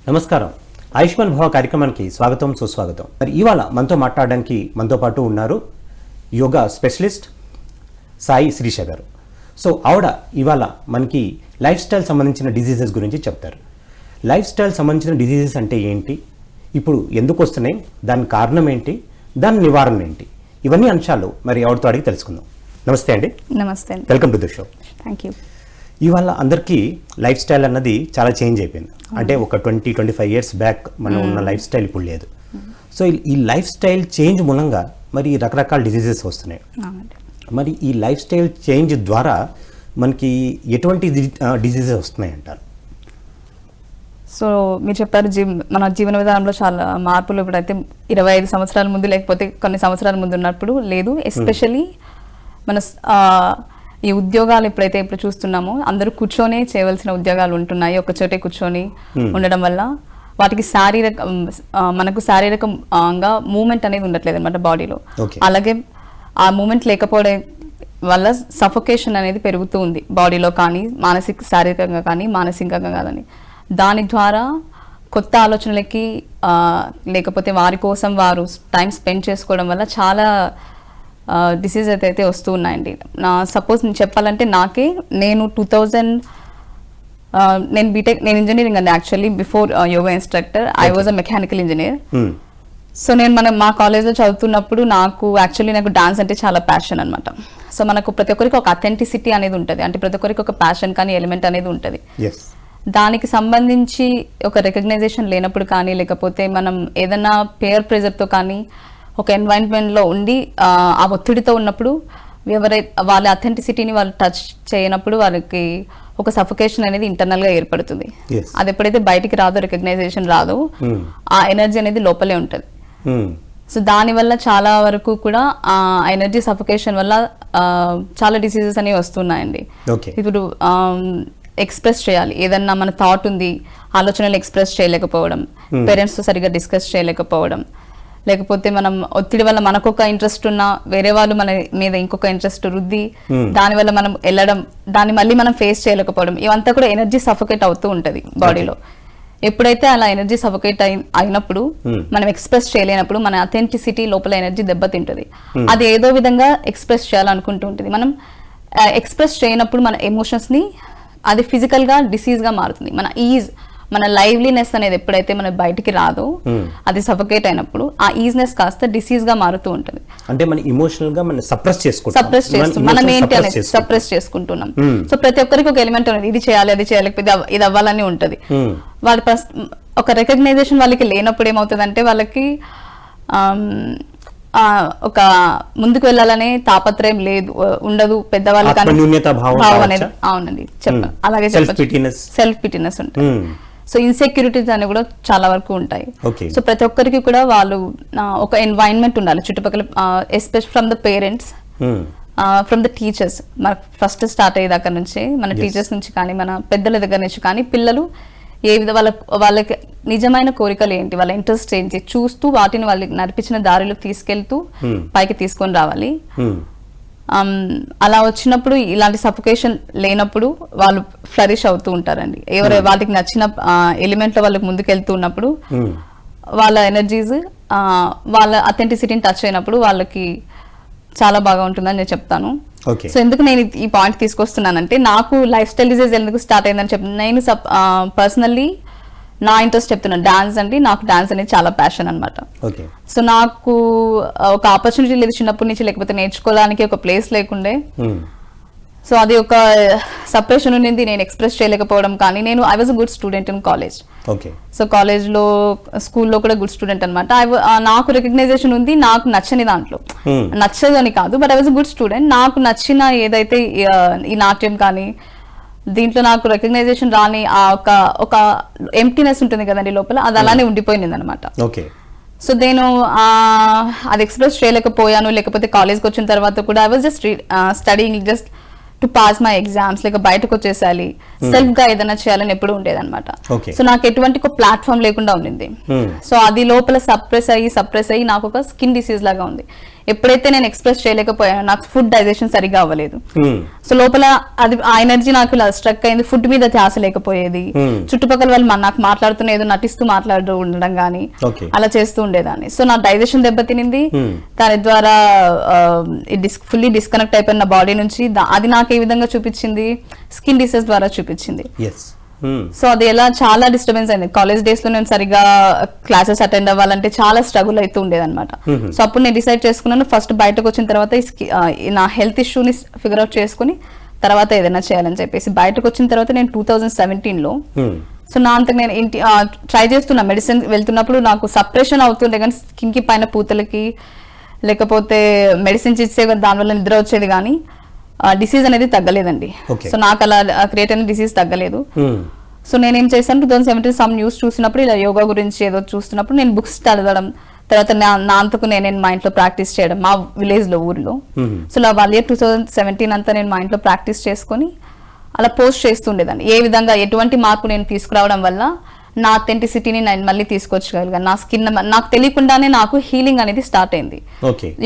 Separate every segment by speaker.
Speaker 1: నమస్కారం. ఆయుష్మాన్ భవ కార్యక్రమానికి స్వాగతం, సుస్వాగతం. మరి ఇవాళ మనతో మాట్లాడడానికి మనతో పాటు ఉన్నారు యోగా స్పెషలిస్ట్ సాయి శిరీష గారు. సో ఆవిడ ఇవాళ మనకి లైఫ్ స్టైల్ సంబంధించిన డిజీజెస్ గురించి చెప్తారు. లైఫ్ స్టైల్ సంబంధించిన డిజీజెస్ అంటే ఏంటి, ఇప్పుడు ఎందుకు వస్తున్నాయి, దాని కారణం ఏంటి, దాని నివారణ ఏంటి, ఇవన్నీ అంశాలు మరి ఆవిడతో అడిగి తెలుసుకుందాం. నమస్తే అండి.
Speaker 2: నమస్తే అండి.
Speaker 1: Welcome to the show.
Speaker 2: Thank you.
Speaker 1: ఇవాళ అందరికీ లైఫ్ స్టైల్ అన్నది చాలా చేంజ్ అయిపోయింది. అంటే ఒక 20-25 ఇయర్స్ బ్యాక్ మనం ఉన్న లైఫ్ స్టైల్ ఇప్పుడు లేదు. సో ఈ లైఫ్ స్టైల్ చేంజ్ మూలంగా మరి రకరకాల డిజీజెస్ వస్తున్నాయి. మరి ఈ లైఫ్ స్టైల్ చేంజ్ ద్వారా మనకి ఎటువంటి డిజీజెస్ వస్తున్నాయి అంటారు?
Speaker 2: సో మీరు చెప్పారు మన జీవన విధానంలో చాలా మార్పులు ఇప్పుడైతే 25 సంవత్సరాల ముందు లేకపోతే కొన్ని సంవత్సరాల ముందు ఉన్నప్పుడు లేదు. ఎస్పెషల్లీ మన ఈ ఉద్యోగాలు ఇప్పుడు చూస్తున్నామో అందరూ కూర్చొని చేయవలసిన ఉద్యోగాలు ఉంటున్నాయి. ఒక చోటే కూర్చొని ఉండడం వల్ల వాటికి మనకు శారీరకంగా మూమెంట్ అనేది ఉండట్లేదు అనమాట బాడీలో. అలాగే ఆ మూమెంట్ లేకపోవడం వల్ల సఫోకేషన్ అనేది పెరుగుతూ ఉంది బాడీలో, కానీ శారీరకంగా కానీ మానసికంగా కానీ. దాని ద్వారా కొత్త ఆలోచనలకి లేకపోతే వారి కోసం వారు టైం స్పెండ్ చేసుకోవడం వల్ల చాలా డిసీజ్ అయితే వస్తూ ఉన్నాయండి. సపోజ్ నేను చెప్పాలంటే నేను 2000 నేను ఇంజనీరింగ్ అండి. Actually before yoga instructor I was a mechanical engineer. So నేను మా కాలేజ్లో చదువుతున్నప్పుడు నాకు డాన్స్ అంటే చాలా ప్యాషన్ అనమాట. సో మనకు ప్రతి ఒక్కరికి ఒక అథెంటిసిటీ అనేది ఉంటుంది, అంటే ప్రతి ఒక్కరికి ఒక ప్యాషన్ కానీ ఎలిమెంట్ అనేది ఉంటుంది. దానికి సంబంధించి ఒక రికగ్నైజేషన్ లేనప్పుడు కానీ, లేకపోతే మనం ఏదైనా పేర్ ప్రెజర్తో కానీ ఒక ఎన్వైరన్మెంట్లో ఉండి ఆ ఒత్తిడితో ఉన్నప్పుడు వాళ్ళ అథెంటిసిటీని వాళ్ళు టచ్ చేయనప్పుడు వాళ్ళకి ఒక సఫోకేషన్ అనేది ఇంటర్నల్గా ఏర్పడుతుంది. అది ఎప్పుడైతే బయటికి రాదో, రికగ్నైజేషన్ రాదో, ఆ ఎనర్జీ అనేది లోపలే ఉంటుంది. సో దానివల్ల చాలా వరకు కూడా ఆ ఎనర్జీ సఫోకేషన్ వల్ల చాలా డిసీజెస్ అనేవి వస్తున్నాయండి. ఇప్పుడు ఎక్స్ప్రెస్ చేయాలి, ఏదన్నా మన థాట్ ఉంది, ఆలోచనలు ఎక్స్ప్రెస్ చేయలేకపోవడం, పేరెంట్స్తో సరిగ్గా డిస్కస్ చేయలేకపోవడం, లేకపోతే మనం ఒత్తిడి వల్ల మనకొక ఇంట్రెస్ట్ ఉన్నా వేరే వాళ్ళు మన మీద ఇంకొక ఇంట్రెస్ట్ రుద్ది దానివల్ల మనం వెళ్ళడం, దాన్ని మళ్ళీ మనం ఫేస్ చేయలేకపోవడం, ఇవంతా కూడా ఎనర్జీ సఫోకేట్ అవుతూ ఉంటుంది బాడీలో. ఎప్పుడైతే అలా ఎనర్జీ సఫోకేట్ అయినప్పుడు మనం ఎక్స్ప్రెస్ చేయలేనప్పుడు మన అథెంటిసిటీ లోపల ఎనర్జీ దెబ్బతింటుంది. అది ఏదో విధంగా ఎక్స్ప్రెస్ చేయాలనుకుంటూ ఉంటుంది. మనం ఎక్స్ప్రెస్ చేయనప్పుడు మన ఎమోషన్స్ ని అది ఫిజికల్ గా డిసీజ్ గా మారుతుంది. మన లైవ్లీనెస్ అనేది ఎప్పుడైతే మన బయటికి రాదో, అది సఫోకేట్ అయినప్పుడు ఆ ఈజినెస్ కాస్త డిసీజ్ గా మారుతూ ఉంటుంది.
Speaker 1: అంటే మన ఎమోషనల్ గా మనం సప్రెస్
Speaker 2: మనం ఏంటి అనేది సప్రెస్ చేసుకుంటున్నాం. సో ప్రతి ఒక్కరికి ఒక ఎలిమెంట్ అనేది, ఇది చేయాలి, అది చేయలేకపోతే ఇది అవ్వాలని ఉంటది. వాళ్ళ ఒక రికగ్నైజేషన్ వాళ్ళకి లేనప్పుడు ఏమవుతుందంటే వాళ్ళకి ఒక ముందుకు వెళ్ళాలనే తాపత్రయం ఉండదు, పెద్దవాళ్ళకి భావం అనేది. అవునండి, అలాగే సెల్ఫ్ పిటీనెస్ ఉంటుంది. సో ఇన్సెక్యూరిటీస్ అనేవి కూడా చాలా వరకు ఉంటాయి. సో ప్రతి ఒక్కరికి కూడా వాళ్ళు ఒక ఎన్వైరన్మెంట్ ఉండాలి చుట్టుపక్కల, especial from the parents, from the teachers. మన ఫస్ట్ స్టార్ట్ అయ్యేదాకా నుంచి మన టీచర్స్ నుంచి కానీ, మన పెద్దల దగ్గర నుంచి కానీ, పిల్లలు ఏ విధంగా వాళ్ళకి నిజమైన కోరికలు ఏంటి, వాళ్ళ ఇంట్రెస్ట్ ఏంటి చూస్తూ వాటిని వాళ్ళకి నడిపించిన దారిలో తీసుకెళ్తూ పైకి తీసుకొని రావాలి. అలా వచ్చినప్పుడు ఇలాంటి సఫోకేషన్ లేనప్పుడు వాళ్ళు ఫ్లరిష్ అవుతూ ఉంటారండి. వాళ్ళకి నచ్చిన ఎలిమెంట్ లో వాళ్ళకి ముందుకెళ్తూ ఉన్నప్పుడు వాళ్ళ ఎనర్జీస్ వాళ్ళ అథెంటిసిటీని టచ్ అయినప్పుడు వాళ్ళకి చాలా బాగా ఉంటుందని నేను చెప్తాను. సో ఎందుకు నేను ఈ పాయింట్ తీసుకొస్తున్నానంటే, నాకు లైఫ్ స్టైల్ డిజీజ్ ఎందుకు స్టార్ట్ అయిందని చెప్తాను. నేను పర్సనల్లీ నా ఇంట్రెస్ట్ చెప్తున్నాను. డాన్స్ అంటే నాకు డాన్స్ అనేది చాలా ప్యాషన్ అనమాట. సో నాకు ఒక ఆపర్చునిటీ లేదు చిన్నప్పటి నుంచి, లేకపోతే నేర్చుకోవడానికి ఒక ప్లేస్ లేకుండే. సో అది ఒక సపరేషన్ ఉన్నది, నేను ఎక్స్ప్రెస్ చేయలేకపోవడం. కానీ I was a good student in college. So కాలేజ్లో, స్కూల్లో కూడా గుడ్ స్టూడెంట్ అనమాట. నాకు రికగ్నైజేషన్ ఉంది, నాకు నచ్చని దాంట్లో, నచ్చదు అని కాదు, but I was a good student. నాకు నచ్చిన ఏదైతే ఈ నాట్యం కానీ దీంట్లో నాకు రికగ్నైజేషన్ రాని ఒక ఎంప్టీనెస్ ఉంటుంది కదండి లోపల, అది అలానే ఉండిపోయింది అనమాట. సో నేను అది ఎక్స్ప్రెస్ చేయలేకపోయాను. లేకపోతే కాలేజ్కి వచ్చిన తర్వాత కూడా I was just studying just to pass my exams, లేక బయటకు వచ్చేసాలి, సెల్ఫ్ గా ఏదైనా చేయాలని ఎప్పుడు ఉండేది అనమాట. సో నాకు ఎటువంటి ఒక ప్లాట్ఫామ్ లేకుండా ఉండింది. సో అది లోపల సప్రెస్ అయ్యి నాకు ఒక స్కిన్ డిసీజ్ లాగా ఉంది. ఎప్పుడైతే నేను ఎక్స్ప్రెస్ చేయలేకపోయాను, నాకు ఫుడ్ డైజెషన్ సరిగా అవ్వలేదు. సో లోపల అది ఆ ఎనర్జీ నాకు ఇలా స్ట్రక్ అయింది, ఫుడ్ మీద ధ్యాస లేకపోయేది. చుట్టుపక్కల వాళ్ళు నాకు మాట్లాడుతున్న ఏదో నటిస్తూ మాట్లాడుతూ ఉండడం గానీ అలా చేస్తూ ఉండేదాన్ని. సో నా డైజెషన్ దెబ్బతినింది, దాని ద్వారా ఫుల్లీ డిస్కనెక్ట్ అయిపోయిన నా బాడీ నుంచి. అది నాకు ఏ విధంగా చూపించింది, స్కిన్ డిసీజ్ ద్వారా చూపించింది. సో అది ఎలా చాలా డిస్టర్బెన్స్ అయింది. కాలేజ్ డేస్ లో నేను సరిగా క్లాసెస్ అటెండ్ అవ్వాలంటే చాలా స్ట్రగుల్ అవుతూ ఉండేది అనమాట. సో అప్పుడు నేను డిసైడ్ చేసుకున్నాను, ఫస్ట్ బయటకు వచ్చిన తర్వాత నా హెల్త్ ఇష్యూని ఫిగర్ అవుట్ చేసుకుని తర్వాత ఏదైనా చేయాలని చెప్పేసి బయటకు వచ్చిన తర్వాత నేను 2017లో సో నా అంతకు నేను ట్రై చేస్తున్నా. మెడిసిన్ వెళ్తున్నప్పుడు నాకు సప్రెషన్ అవుతుండే కానీ స్కిన్ కి పైన పూతలకి లేకపోతే మెడిసిన్స్ ఇచ్చే దానివల్ల నిద్ర వచ్చేది కానీ డిసీజ్ అనేది తగ్గలేదండి. సో నాకు అలా క్రియేట్ అయిన డిసీజ్ తగ్గలేదు. సో నేనేం చేశాను, 2017 సమ్ న్యూస్ చూసినప్పుడు ఇలా యోగా గురించి ఏదో చూస్తున్నప్పుడు నేను బుక్స్ చదవడం, తర్వాత నా అంతకు నేను మా ఇంట్లో ప్రాక్టీస్ చేయడం మా విలేజ్ లో ఊర్లో. సో ఇలా 1 year 2017 అంతా నేను మా ఇంట్లో ప్రాక్టీస్ చేసుకొని అలా పోస్ట్ చేస్తుండేదాన్ని. ఏ విధంగా ఎటువంటి మార్పు నేను తీసుకురావడం వల్ల నా అథెంటిసిటీని నేను మళ్ళీ తీసుకొచ్చగలిగాను. నా స్కిన్ నాకు తెలియకుండానే నాకు హీలింగ్ అనేది స్టార్ట్ అయింది.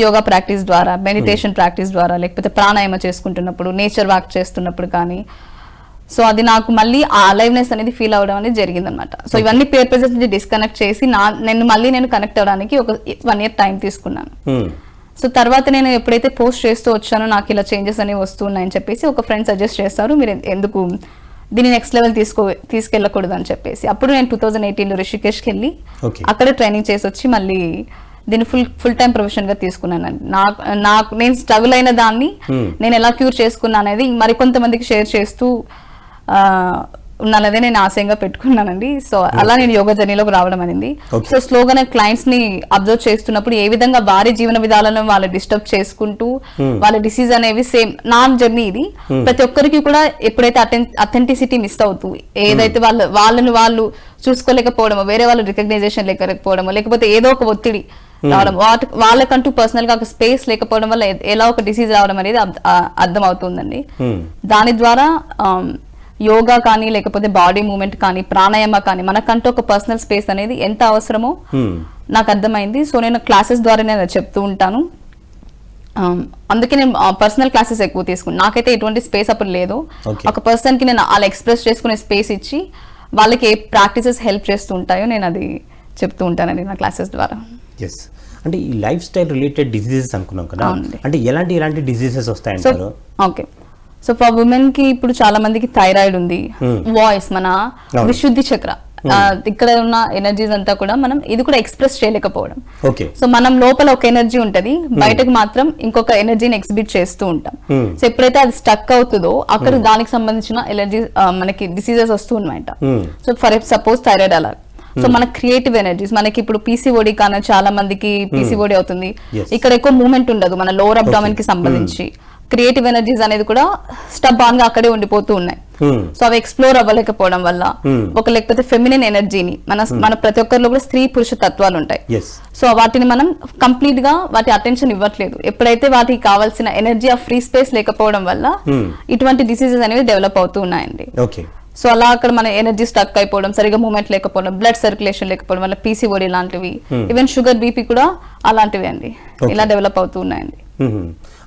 Speaker 2: యోగా ప్రాక్టీస్ ద్వారా, మెడిటేషన్ ప్రాక్టీస్ ద్వారా, లేకపోతే ప్రాణాయామ చేసుకుంటున్నప్పుడు, నేచర్ వాక్ చేస్తున్నప్పుడు కానీ. సో అది నాకు మళ్ళీ ఆ అలైవ్నెస్ అనేది ఫీల్ అవడం అనేది జరిగింది అనమాట. సో ఇవన్నీ పేర్ ప్రెజెన్స్ నుంచి డిస్కనెక్ట్ చేసి నేను కనెక్ట్ అవడానికి ఒక 1 year టైం తీసుకున్నాను. సో తర్వాత నేను ఎప్పుడైతే పోస్ట్ చేస్తూ వచ్చానో నాకు ఇలా చేంజెస్ అనేవి వస్తున్నాయని చెప్పేసి ఒక ఫ్రెండ్ సజెస్ట్ చేస్తారు, మీరు ఎందుకు దీన్ని నెక్స్ట్ లెవెల్ తీసుకెళ్ళకూడదు అని చెప్పేసి. అప్పుడు నేను 2018లో రిషికేష్కి వెళ్ళి అక్కడే ట్రైనింగ్ చేసి వచ్చి మళ్ళీ దీన్ని ఫుల్ టైం ప్రొఫెషన్ గా తీసుకున్నానండి. నాకు నేను స్ట్రగుల్ అయిన దాన్ని నేను ఎలా క్యూర్ చేసుకున్నా అనేది మరికొంతమందికి షేర్ చేస్తూ ఉన్నదే నేను ఆశయంగా పెట్టుకున్నానండి. సో అలా నేను యోగా జర్నీలోకి రావడం అనేది. సో స్లోగా నేను క్లయింట్స్ ని అబ్జర్వ్ చేస్తున్నప్పుడు ఏ విధంగా వారి జీవన విధాలను వాళ్ళు డిస్టర్బ్ చేసుకుంటూ వాళ్ళ డిసీజ్ అనేవి సేమ్ నా జర్నీ ఇది. ప్రతి ఒక్కరికి కూడా ఎప్పుడైతే అథెంటిసిటీ మిస్ అవుతూ ఏదైతే వాళ్ళని వాళ్ళు చూసుకోలేకపోవడమో, వేరే వాళ్ళు రికగ్నైజేషన్ లేకపోవడమో, లేకపోతే ఏదో ఒక ఒత్తిడి రావడం, వాళ్ళకంటూ పర్సనల్ గా ఒక స్పేస్ లేకపోవడం వల్ల ఎలా ఒక డిసీజ్ రావడం అనేది అర్థం అవుతుందండి. దాని ద్వారా యోగా కానీ లేకపోతే బాడీ మూవ్మెంట్ కానీ ప్రాణాయామ కానీ మనకంటూ ఒక పర్సనల్ స్పేస్ అనేది ఎంత అవసరమో నాకు అర్థమైంది. సో నేను క్లాసెస్ ద్వారా నేను చెప్తూ ఉంటాను. అందుకే నేను పర్సనల్ క్లాసెస్ ఎక్కువ తీసుకున్నాను. నాకైతే ఎటువంటి స్పేస్ అప్పుడు లేదు. ఒక పర్సన్ కి నేను అలా ఎక్స్ప్రెస్ చేసుకునే స్పేస్ ఇచ్చి వాళ్ళకి ఏ ప్రాక్టీసెస్ హెల్ప్ చేస్తూ ఉంటాయో నేను అది చెప్తూ ఉంటానండి నా క్లాసెస్ ద్వారా.
Speaker 1: అంటే ఈ లైఫ్ స్టైల్ రిలేటెడ్ డిసీజెస్ అనుకున్నాం కదా, అంటే ఎలాంటి డిసీజెస్ వస్తాయంటారు?
Speaker 2: ఓకే, సో ఫర్ ఉమెన్ కి ఇప్పుడు చాలా మందికి థైరాయిడ్ ఉంది, వాయిస్ మన విశుద్ధి చక్ర ఇక్కడ ఉన్న ఎనర్జీస్ అంతా కూడా మనం ఇది కూడా ఎక్స్ప్రెస్ చేయలేకపోవడం. సో మనం లోపల ఒక ఎనర్జీ ఉంటది, బయటకు మాత్రం ఇంకొక ఎనర్జీని ఎగ్జిబిట్ చేస్తూ ఉంటాం. సో ఎప్పుడైతే అది స్టక్ అవుతుందో అక్కడ దానికి సంబంధించిన ఎనర్జీ మనకి డిసీజెస్ వస్తూ ఉన్నాయంట. సో ఫర్ సపోజ్ థైరాయిడ్ అలా. సో మన క్రియేటివ్ ఎనర్జీస్ మనకి ఇప్పుడు పీసీఓడి కానీ చాలా మందికి పీసీఓడి అవుతుంది, ఇక్కడ ఎక్కువ మూవ్మెంట్ ఉండదు మన లోవర్ అబ్డామెన్ కి సంబంధించి. క్రియేటివ్ ఎనర్జీస్ అనేది కూడా స్టబ్ ఆన్ గా అక్కడే ఉండిపోతూ ఉన్నాయి. సో అవి ఎక్స్ప్లోర్ అవ్వలేకపోవడం వల్ల లేకపోతే ఫెమినిన్ ఎనర్జీని మన ప్రతి ఒక్కరిలో కూడా స్త్రీ పురుష తత్వాలు ఉంటాయి. సో వాటిని మనం కంప్లీట్ గా వాటి అటెన్షన్ ఇవ్వట్లేదు. ఎప్పుడైతే వాటికి కావాల్సిన ఎనర్జీ ఆ ఫ్రీ స్పేస్ లేకపోవడం వల్ల ఇటువంటి డిసీజెస్ అనేవి డెవలప్ అవుతూ ఉన్నాయండి. సో అలా అక్కడ మన ఎనర్జీ స్టక్ అయిపోవడం, సరిగా మూవ్మెంట్ లేకపోవడం, బ్లడ్ సర్క్యులేషన్ లేకపోవడం వల్ల పీసీఓడి లాంటివి, ఈవెన్ షుగర్ బీపీ కూడా అలాంటివి అండి, ఇలా డెవలప్ అవుతూ ఉన్నాయండి.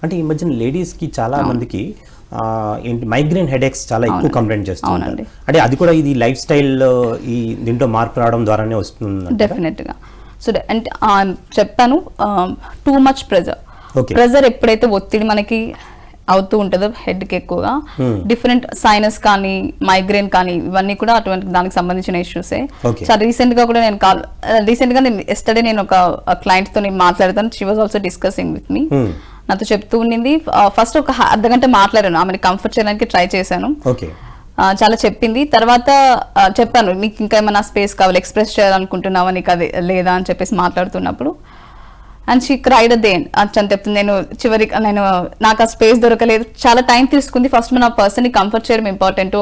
Speaker 1: అంటే ఈ మధ్యన లేడీస్ కి చాలా మందికి మైగ్రేన్ హెడేక్స్ చాలా ఎక్కువ కంప్లైంట్ చేస్తున్నారు. అంటే అది కూడా ఇది లైఫ్ స్టైల్ ఈ దీంట్లో మార్పు రావడం ద్వారానే వస్తుంది
Speaker 2: డెఫినెట్ గా. సో అంటే చెప్పాను, టూ మచ్ ప్రెజర్ ఎప్పుడైతే ఒత్తిడి మనకి అవుతూ ఉంటుందో హెడ్ కి ఎక్కువగా డిఫరెంట్ సైనస్ కానీ మైగ్రేన్ కానీ ఇవన్నీ కూడా అటువంటి దానికి సంబంధించిన ఇష్యూసే. సో రీసెంట్ గా కూడా నేను ఎస్టర్డే నేను ఒక క్లయింట్ తో మాట్లాడతాను. She was also discussing with me. నాతో చెప్తూ ఉండింది. ఫస్ట్ ఒక అర్ధగంట మాట్లాడాను, ఆమెను కంఫర్ట్ చేయడానికి ట్రై చేశాను. చాలా చెప్పింది. తర్వాత చెప్పాను, నీకు ఇంకా ఏమైనా స్పేస్ కావాలి, ఎక్స్ప్రెస్ చేయాలనుకుంటున్నావా, నీకు అది లేదా అని చెప్పేసి మాట్లాడుతున్నప్పుడు అండ్ షీ క్రైడ్ దే అని చెప్తుంది. చివరికి నాకు ఆ స్పేస్ దొరకలేదు, చాలా టైం తీసుకుంది. ఫస్ట్ మన పర్సన్ ని కంఫర్ట్ చేయడం ఇంపార్టెంట్.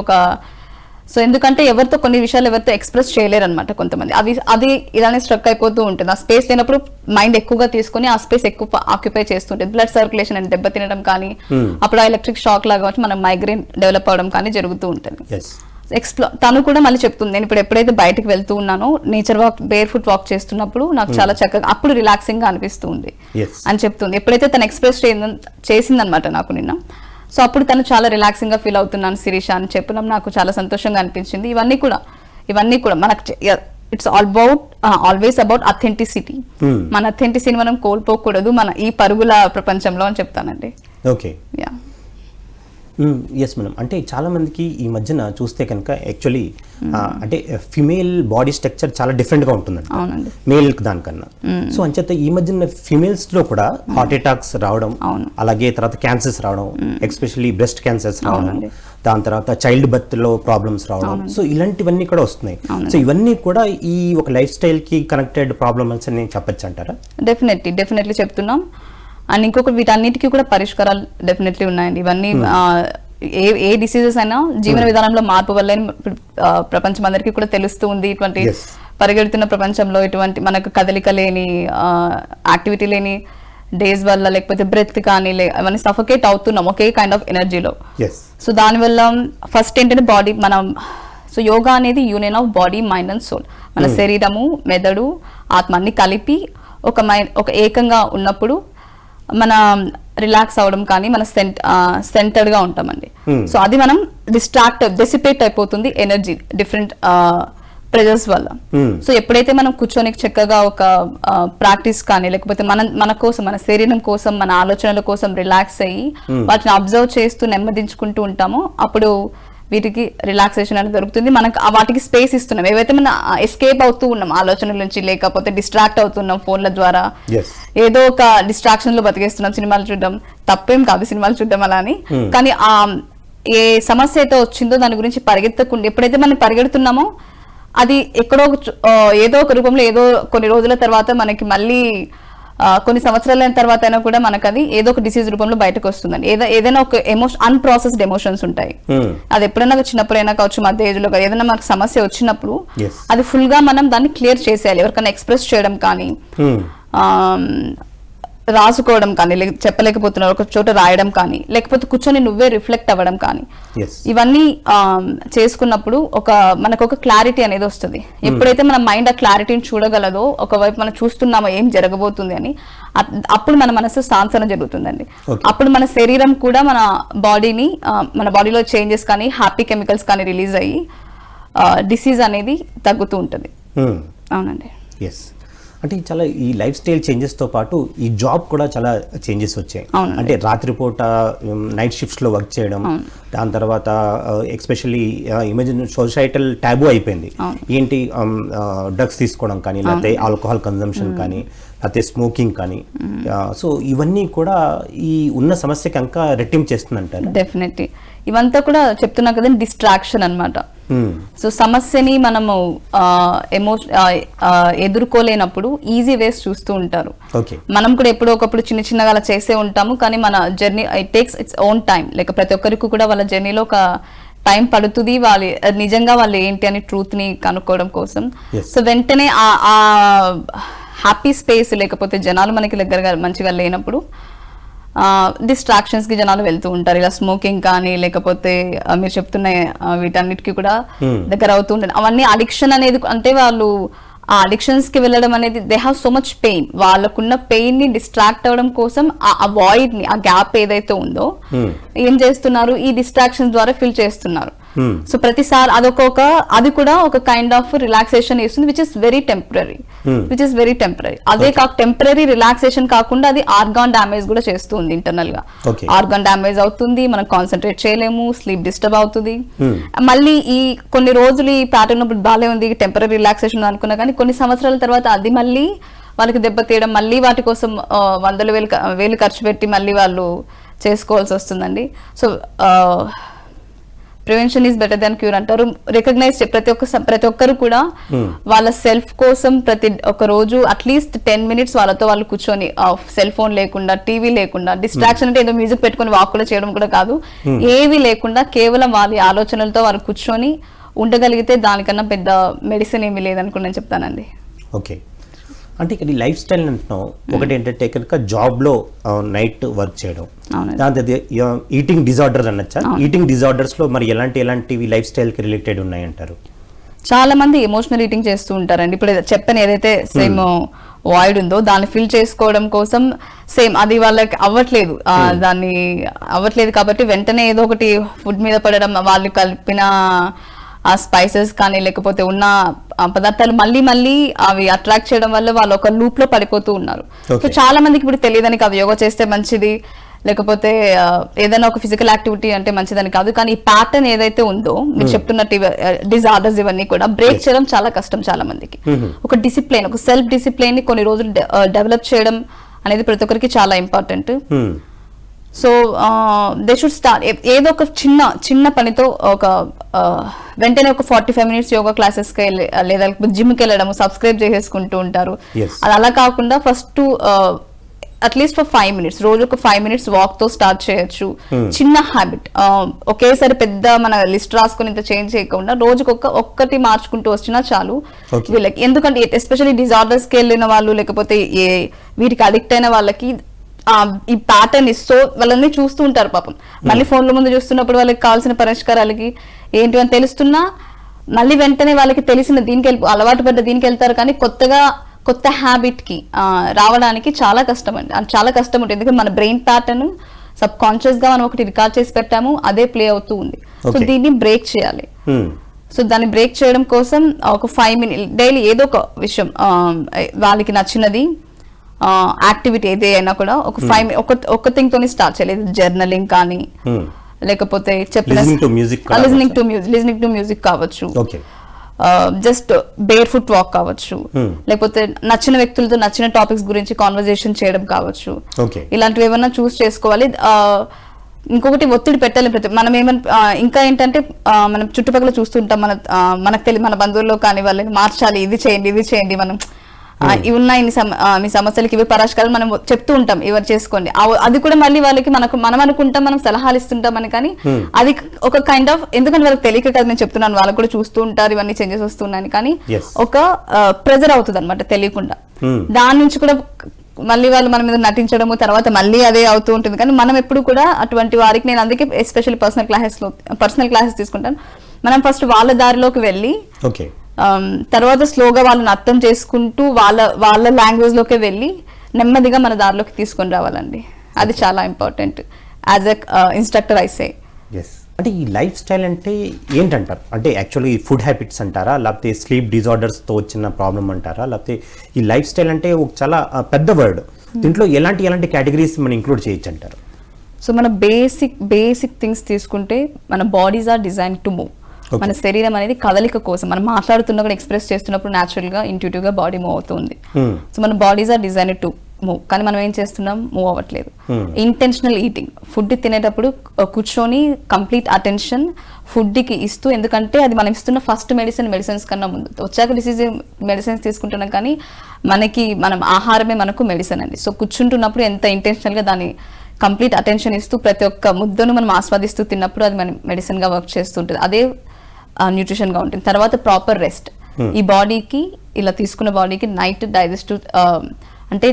Speaker 2: సో ఎందుకంటే ఎవరితో కొన్ని విషయాలు ఎవరితో ఎక్స్ప్రెస్ చేయలేరు అనమాట కొంతమంది. అది ఇలానే స్ట్రక్ అయిపోతూ ఉంటుంది. ఆ స్పేస్ లేనప్పుడు మైండ్ ఎక్కువగా తీసుకుని ఆ స్పేస్ ఎక్కువ ఆక్యుపై చేస్తుంటుంది. బ్లడ్ సర్క్యులేషన్ అని దెబ్బతినడం కానీ, అప్పుడు ఆ ఎలక్ట్రిక్ షాక్ లాగా వచ్చి మనం మైగ్రేన్ డెవలప్ అవడం కానీ జరుగుతూ ఉంటుంది. తను కూడా మళ్ళీ చెప్తుంది, నేను ఇప్పుడు ఎప్పుడైతే బయటకు వెళ్తూ ఉన్నానో nature walk, bear foot walk చేస్తున్నప్పుడు నాకు చాలా చక్కగా అప్పుడు రిలాక్సింగ్ గా అనిపిస్తుంది అని చెప్తుంది. ఎప్పుడైతే తను ఎక్స్ప్రెస్ చేసిందనమాట నాకు నిన్న. సో అప్పుడు తను చాలా రిలాక్సింగ్ గా ఫీల్ అవుతున్నాను శిరీష అని చెప్పడం నాకు చాలా సంతోషంగా అనిపించింది. ఇవన్నీ కూడా మనకు ఇట్స్ ఆల్వేస్ అబౌట్ అథెంటిసిటీ. మన అథెంటిసిటీ మనం కోల్పోకూడదు మన ఈ పరుగుల ప్రపంచంలో అని చెప్తానండి.
Speaker 1: Okay, yes madam. అంటే చాలా మందికి ఈ మధ్యన చూస్తే కనుక యాక్చువల్లీ అంటే ఫిమేల్ బాడీ స్ట్రక్చర్ చాలా డిఫరెంట్గా ఉంటుందండి మేల్ దానికన్నా. సో అంచేత ఈ మధ్యన ఫిమేల్స్ లో కూడా హార్ట్ అటాక్స్ రావడం, అలాగే తర్వాత క్యాన్సర్స్ రావడం, ఎస్పెషల్లీ బ్రెస్ట్ క్యాన్సర్స్ రావడం, దాని తర్వాత చైల్డ్ బర్త్ లో ప్రాబ్లమ్స్ రావడం, సో ఇలాంటివన్నీ కూడా వస్తున్నాయి. సో ఇవన్నీ కూడా ఈ ఒక లైఫ్ స్టైల్ కి కనెక్టెడ్ ప్రాబ్లమ్స్ అని చెప్పచ్చు అంటారా?
Speaker 2: డెఫినెట్లీ చెప్తున్నాం. అండ్ ఇంకొక వీటన్నిటికీ కూడా పరిష్కారాలు డెఫినెట్లీ ఉన్నాయండి. ఇవన్నీ ఏ డిసీజెస్ అయినా జీవన విధానంలో మార్పు వల్ల ప్రపంచం అందరికీ కూడా తెలుస్తూ ఉంది. ఇటువంటి పరిగెడుతున్న ప్రపంచంలో ఇటువంటి మనకు కదలిక లేని, యాక్టివిటీ లేని డేస్ వల్ల, లేకపోతే బ్రెత్ కానీ అవన్నీ సఫోకేట్ అవుతున్నాం ఒకే కైండ్ ఆఫ్ ఎనర్జీలో. సో దానివల్ల ఫస్ట్ ఏంటంటే బాడీ సో యోగా అనేది union of body, mind and soul. మన శరీరము, మెదడు, ఆత్మ అన్ని కలిపి ఒక ఏకంగా ఉన్నప్పుడు మన రిలాక్స్ అవ్వడం కానీ మన సెంటర్డ్ గా ఉంటామండి. సో అది మనం డెసిపేట్ అయిపోతుంది ఎనర్జీ డిఫరెంట్ ప్రెజర్స్ వల్ల. సో ఎప్పుడైతే మనం కూర్చొని చక్కగా ఒక ప్రాక్టీస్ కానీ లేకపోతే మన కోసం, మన శరీరం కోసం, మన ఆలోచనల కోసం రిలాక్స్ అయ్యి వాటిని అబ్జర్వ్ చేస్తూ నెమ్మదించుకుంటూ ఉంటామో అప్పుడు వీటికి రిలాక్సేషన్ అనేది దొరుకుతుంది. మనకు వాటికి స్పేస్ ఇస్తున్నాం. ఏవైతే మనం ఎస్కేప్ అవుతూ ఉన్నాం ఆలోచనల నుంచి, లేకపోతే డిస్ట్రాక్ట్ అవుతున్నాం ఫోన్ల ద్వారా, ఏదో ఒక డిస్ట్రాక్షన్ లో బతికేస్తున్నాం. సినిమాలు చూడడం తప్పేం కాదు, సినిమాలు చూడడం అలా అని, కానీ ఆ ఏ సమస్య అయితే వచ్చిందో దాని గురించి పరిగెత్తకుండా ఎప్పుడైతే మనం పరిగెడుతున్నామో అది ఎక్కడో ఏదో ఒక రూపంలో ఏదో కొన్ని రోజుల తర్వాత మనకి మళ్ళీ కొన్ని సంవత్సరాల తర్వాత అయినా కూడా మనకు అది ఏదో ఒక డిసీజ్ రూపంలో బయటకు వస్తుందండి. ఏదైనా ఒక అన్ప్రాసెస్డ్ ఎమోషన్స్ ఉంటాయి. అది ఎప్పుడైనా చిన్నప్పుడైనా కావచ్చు, మధ్య ఏజ్ లో ఏదైనా మనకు సమస్య వచ్చినప్పుడు అది ఫుల్ గా మనం దాన్ని క్లియర్ చేసేయాలి. ఎవరికైనా ఎక్స్ప్రెస్ చేయడం కానీ, రాసుకోవడం కానీ, చెప్పలేకపోతున్నారు ఒక చోట రాయడం కానీ, లేకపోతే కూర్చొని నువ్వే రిఫ్లెక్ట్ అవ్వడం కానీ, ఇవన్నీ చేసుకున్నప్పుడు మనకు ఒక క్లారిటీ అనేది వస్తుంది. ఎప్పుడైతే మన మైండ్ ఆ క్లారిటీని చూడగలదో, ఒకవైపు మనం చూస్తున్నామో ఏం జరగబోతుంది అని, అప్పుడు మన మనసు సాంత్వన జరుగుతుందండి. అప్పుడు మన శరీరం కూడా మన బాడీలో చేంజెస్ కానీ, హ్యాపీ కెమికల్స్ కానీ రిలీజ్ అయ్యి డిసీజ్ అనేది తగ్గుతూ ఉంటుంది. అవునండి.
Speaker 1: అంటే చాలా ఈ లైఫ్ స్టైల్ చేంజెస్తో పాటు ఈ జాబ్ కూడా చాలా చేంజెస్ వచ్చాయి. అంటే రాత్రిపూట నైట్ షిఫ్ట్స్లో వర్క్ చేయడం, దాని తర్వాత ఎస్పెషల్లీ ఇమేజిన్ సొసైటల్ ట్యాబు అయిపోయింది. ఏంటి డ్రగ్స్ తీసుకోవడం కానీ, లేకపోతే ఆల్కహాల్ కన్జంప్షన్ కానీ, లేకపోతే స్మోకింగ్ కానీ. సో ఇవన్నీ కూడా ఈ ఉన్న సమస్యకి ఇంకా రెట్టింపు చేస్తుందంటారు.
Speaker 2: డెఫినెట్లీ ఇవంతా కూడా చెప్తున్నా కదండి, డిస్ట్రాక్షన్ అన్నమాట. సో సమస్యని మనము ఎదుర్కోలేనప్పుడు ఈజీ వేస్ చూస్తూ ఉంటారు. మనం కూడా ఎప్పుడో ఒకప్పుడు చిన్నగా అలా చేసే ఉంటాము, కానీ మన journey it takes its own time. లేక ప్రతి ఒక్కరికి కూడా వాళ్ళ జర్నీలో ఒక టైం పడుతుంది నిజంగా వాళ్ళు ఏంటి అని ట్రూత్ ని కనుక్కోవడం కోసం. సో వెంటనే ఆ హ్యాపీ స్పేస్ లేకపోతే జనాలు మనకి దగ్గరగా మంచిగా లేనప్పుడు డిస్ట్రాక్షన్స్ కి జనాలు వెళ్తూ ఉంటారు. ఇలా స్మోకింగ్ కానీ, లేకపోతే మీరు చెప్తున్న వీటన్నిటికీ కూడా దగ్గర అవుతూ ఉంటారు. అవన్నీ అడిక్షన్ అనేది, అంటే వాళ్ళు ఆ అడిక్షన్స్ కి వెళ్ళడం అనేది they have so much pain. వాళ్ళకున్న పెయిన్ ని డిస్ట్రాక్ట్ అవ్వడం కోసం ఆ వాయిడ్ ని, ఆ గ్యాప్ ఏదైతే ఉందో ఏం చేస్తున్నారు, ఈ డిస్ట్రాక్షన్స్ ద్వారా ఫిల్ చేస్తున్నారు. సో ప్రతిసారి అది కూడా ఒక కైండ్ ఆఫ్ రిలాక్సేషన్ ఇస్తుంది, విచ్ ఇస్ వెరీ టెంపరీ. అదే టెంపరీ రిలాక్సేషన్ కాకుండా అది ఆర్గాన్ డ్యామేజ్ కూడా చేస్తుంది. ఇంటర్నల్ గా ఆర్గాన్ డ్యామేజ్ అవుతుంది, మనం కాన్సన్ట్రేట్ చేయలేము, స్లీప్ డిస్టర్బ్ అవుతుంది. మళ్ళీ ఈ కొన్ని రోజులు ఈ ప్యాటర్న్ బాగాలే ఉంది, టెంపరీ రిలాక్సేషన్ అనుకున్నా కానీ కొన్ని సంవత్సరాల తర్వాత అది మళ్ళీ వాళ్ళకి దెబ్బతీయడం, మళ్ళీ వాటి కోసం వందల వేలు ఖర్చు పెట్టి మళ్ళీ వాళ్ళు చేసుకోవాల్సి వస్తుందండి. So prevention is better than cure అంటారు. రికగ్నైజ్ ప్రతి ఒక్కరు కూడా వాళ్ళ సెల్ఫ్ కోసం ప్రతి ఒక్క రోజు అట్లీస్ట్ 10 minutes వాళ్ళతో వాళ్ళు కూర్చొని సెల్ ఫోన్ లేకుండా, టీవీ లేకుండా, డిస్ట్రాక్షన్ అంటే ఏదో మ్యూజిక్ పెట్టుకుని వాక్ కూడా చేయడం కూడా కాదు, ఏవి లేకుండా కేవలం వాళ్ళ ఆలోచనలతో వాళ్ళు కూర్చొని ఉండగలిగితే దానికన్నా పెద్ద మెడిసిన్ ఏమీ లేదనుకుని నేను చెప్తానండి.
Speaker 1: ఓకే, అంటే ఇక్కడ ఈ లైఫ్ స్టైల్ అంటున్నాం, ఒకటి ఏంటంటే కనుక జాబ్లో నైట్ వర్క్ చేయడం, దాంతో ఈటింగ్ డిజార్డర్ అనొచ్చా? ఈటింగ్ డిజార్డర్స్లో మరి ఎలాంటివి లైఫ్ స్టైల్కి రిలేటెడ్ ఉన్నాయంటారు?
Speaker 2: చాలా మంది ఎమోషనల్ ఈటింగ్ చేస్తూ ఉంటారండి. ఇప్పుడు చెప్పని ఏదైతే సేమ్ వాయిడ్ ఉందో దాన్ని ఫిల్ చేసుకోవడం కోసం సేమ్ అది వాళ్ళకి అవ్వట్లేదు, దాన్ని అవ్వట్లేదు కాబట్టి వెంటనే ఏదో ఒకటి ఫుడ్ మీద పడడం, వాళ్ళు కలిపిన ఆ స్పైసెస్ కానీ లేకపోతే ఉన్న పదార్థాలు మళ్ళీ మళ్ళీ అవి అట్రాక్ట్ చేయడం వల్ల వాళ్ళు ఒక లూప్ లో పడిపోతూ ఉన్నారు. సో చాలా మందికి ఇప్పుడు తెలియదని కాదు యోగా చేస్తే మంచిది, లేకపోతే ఏదైనా ఒక ఫిజికల్ యాక్టివిటీ అంటే మంచిదని కాదు, కానీ ఈ ప్యాటర్న్ ఏదైతే ఉందో మీరు చెప్తున్నట్టు డిజార్డర్స్ ఇవన్నీ కూడా బ్రేక్ చేయడం చాలా కష్టం చాలా మందికి. ఒక డిసిప్లిన్, ఒక సెల్ఫ్ డిసిప్లిన్ ని కొన్ని రోజులు డెవలప్ చేయడం అనేది ప్రతి ఒక్కరికి చాలా important. So they should start ఏదో ఒక చిన్న పనితో, ఒక వెంటనే ఒక 45 minutes యోగా క్లాసెస్కి లేదా జిమ్కి వెళ్ళడం సబ్స్క్రైబ్ చేసేసుకుంటూ ఉంటారు. అది అలా కాకుండా ఫస్ట్ అట్లీస్ట్ ఫర్ 5 minutes రోజు ఒక 5 minutes వాక్ తో స్టార్ట్ చేయొచ్చు. చిన్న హ్యాబిట్, ఒకేసారి పెద్ద మన లిస్ట్ రాసుకుని ఇంత చేంజ్ చేయకుండా రోజుకి ఒక్కటి మార్చుకుంటూ వచ్చినా చాలు వీళ్ళకి. ఎందుకంటే ఎస్పెషల్లీ డిజార్డర్స్ కి వెళ్ళిన వాళ్ళు లేకపోతే వీటికి అడిక్ట్ అయిన వాళ్ళకి ఈ ప్యాటర్న్ ఇస్తూ వాళ్ళని చూస్తూ ఉంటారు పాపం. మళ్ళీ ఫోన్ల ముందు చూస్తున్నప్పుడు వాళ్ళకి కావాల్సిన పరిష్కారాలకి ఏంటి అని తెలుస్తున్నా మళ్ళీ వెంటనే వాళ్ళకి తెలిసిన దీనికి అలవాటు పడ్డ దీనికి వెళ్తారు, కానీ కొత్త హ్యాబిట్ కి రావడానికి చాలా కష్టం అండి. చాలా కష్టం ఉంటుంది, ఎందుకంటే మన బ్రెయిన్ ప్యాటర్న్ సబ్ కాన్షియస్ గా మనం ఒకటి రికార్డ్ చేసి పెట్టాము, అదే ప్లే అవుతూ ఉంది. సో దీన్ని బ్రేక్ చేయాలి. సో దాన్ని బ్రేక్ చేయడం కోసం ఒక 5 minutes డైలీ ఏదో ఒక విషయం వాళ్ళకి నచ్చినది యాక్టివిటీ ఏదైనా కూడా ఒక 5 minutes ఒక థింగ్ తోని స్టార్ట్ చేయలేదు. జర్నలింగ్ కానీ లేకపోతే లిజనింగ్ టు మ్యూజిక్ కావచ్చు, జస్ట్ బేర్ ఫుట్ వాక్ కావచ్చు, లేకపోతే నచ్చిన వ్యక్తులతో నచ్చిన టాపిక్స్ గురించి కాన్వర్సేషన్ చేయడం కావచ్చు. ఇలాంటివి ఏమన్నా చూస్ చేసుకోవాలి. ఇంకొకటి ఒత్తిడి పెట్టాలి మనం ఏమన్నా ఇంకా ఏంటంటే మనం చుట్టుపక్కల చూస్తుంటాం, మన బంధువుల్లో కానీ వాళ్ళని మార్చాలి, ఇది చేయండి మనం ఇవి ఉన్నాయి మీ సమస్యలకి ఇవి పరిష్కారాలు మనం చెప్తూ ఉంటాం, ఇవర్ చేసుకోండి. అది కూడా మళ్ళీ వాళ్ళకి మనం అనుకుంటాం మనం సలహాలు ఇస్తుంటామని, కానీ అది ఒక కైండ్ ఆఫ్, ఎందుకంటే వాళ్ళకి తెలియక కదా నేను చెప్తున్నాను, వాళ్ళకి కూడా చూస్తూ ఉంటారు ఇవన్నీ చేంజెస్ వస్తున్నాయని, కానీ ఒక ప్రెజర్ అవుతుంది అనమాట తెలియకుండా. దాని నుంచి కూడా మళ్ళీ వాళ్ళు మన మీద నటించడము తర్వాత మళ్ళీ అదే అవుతూ ఉంటుంది. కానీ మనం ఎప్పుడు కూడా అటువంటి వారికి, నేను అందుకే ఎస్పెషల్లీ పర్సనల్ క్లాసెస్ తీసుకుంటాను. మనం ఫస్ట్ వాళ్ళ దారిలోకి వెళ్ళి తర్వాత స్లోగా వాళ్ళని అర్థం చేసుకుంటూ వాళ్ళ లాంగ్వేజ్ లోకి వెళ్ళి నెమ్మదిగా మన దారిలోకి తీసుకొని రావాలండి. అది చాలా important as a instructor I say.
Speaker 1: అంటే ఈ లైఫ్ స్టైల్ అంటే ఏంటంటారు? అంటే యాక్చువల్లీ ఫుడ్ హ్యాబిట్స్ అంటారా, లేకపోతే స్లీప్ డిజార్డర్స్తో వచ్చిన ప్రాబ్లం అంటారా, లేకపోతే ఈ లైఫ్ స్టైల్ అంటే ఒక చాలా పెద్ద వర్డ్, దీంట్లో ఎలాంటి కేటగిరీస్ మనం ఇంక్లూడ్ చేయొచ్చు అంటారు?
Speaker 2: సో మన బేసిక్ థింగ్స్ తీసుకుంటే మన bodies are design to move. మన శరీరం అనేది కదలిక కోసం, మనం మాట్లాడుతున్నప్పుడు ఎక్స్ప్రెస్ చేస్తున్నప్పుడు న్యాచురల్ గా ఇంట్యూటివ్ గా బాడీ మూవ్ అవుతుంది. సో మన bodies are design to move, కానీ మనం ఏం చేస్తున్నాం, మూవ్ అవ్వట్లేదు. ఇంటెన్షనల్ ఈటింగ్, ఫుడ్ తినేటప్పుడు కూర్చొని కంప్లీట్ అటెన్షన్ ఫుడ్ కి ఇస్తూ, ఎందుకంటే అది మనం ఇస్తున్న ఫస్ట్ మెడిసిన్స్ కన్నా ముందు, వచ్చాక డిసీజ్ మెడిసిన్స్ తీసుకుంటున్నాం, కానీ మనం ఆహారమే మనకు మెడిసిన్ అండి. సో కూర్చుంటున్నప్పుడు ఎంత ఇంటెన్షనల్ గా దాన్ని కంప్లీట్ అటెన్షన్ ఇస్తూ ప్రతి ఒక్క ముద్దను మనం ఆస్వాదిస్తూ తిన్నప్పుడు అది మన మెడిసిన్ గా వర్క్ చేస్తుంటుంది, అదే న్యూట్రిషన్ గా ఉంటుంది. తర్వాత ప్రాపర్ రెస్ట్, ఈ బాడీకి ఇలా తీసుకున్న బాడీకి నైట్ డైజెస్టివ్ అంటే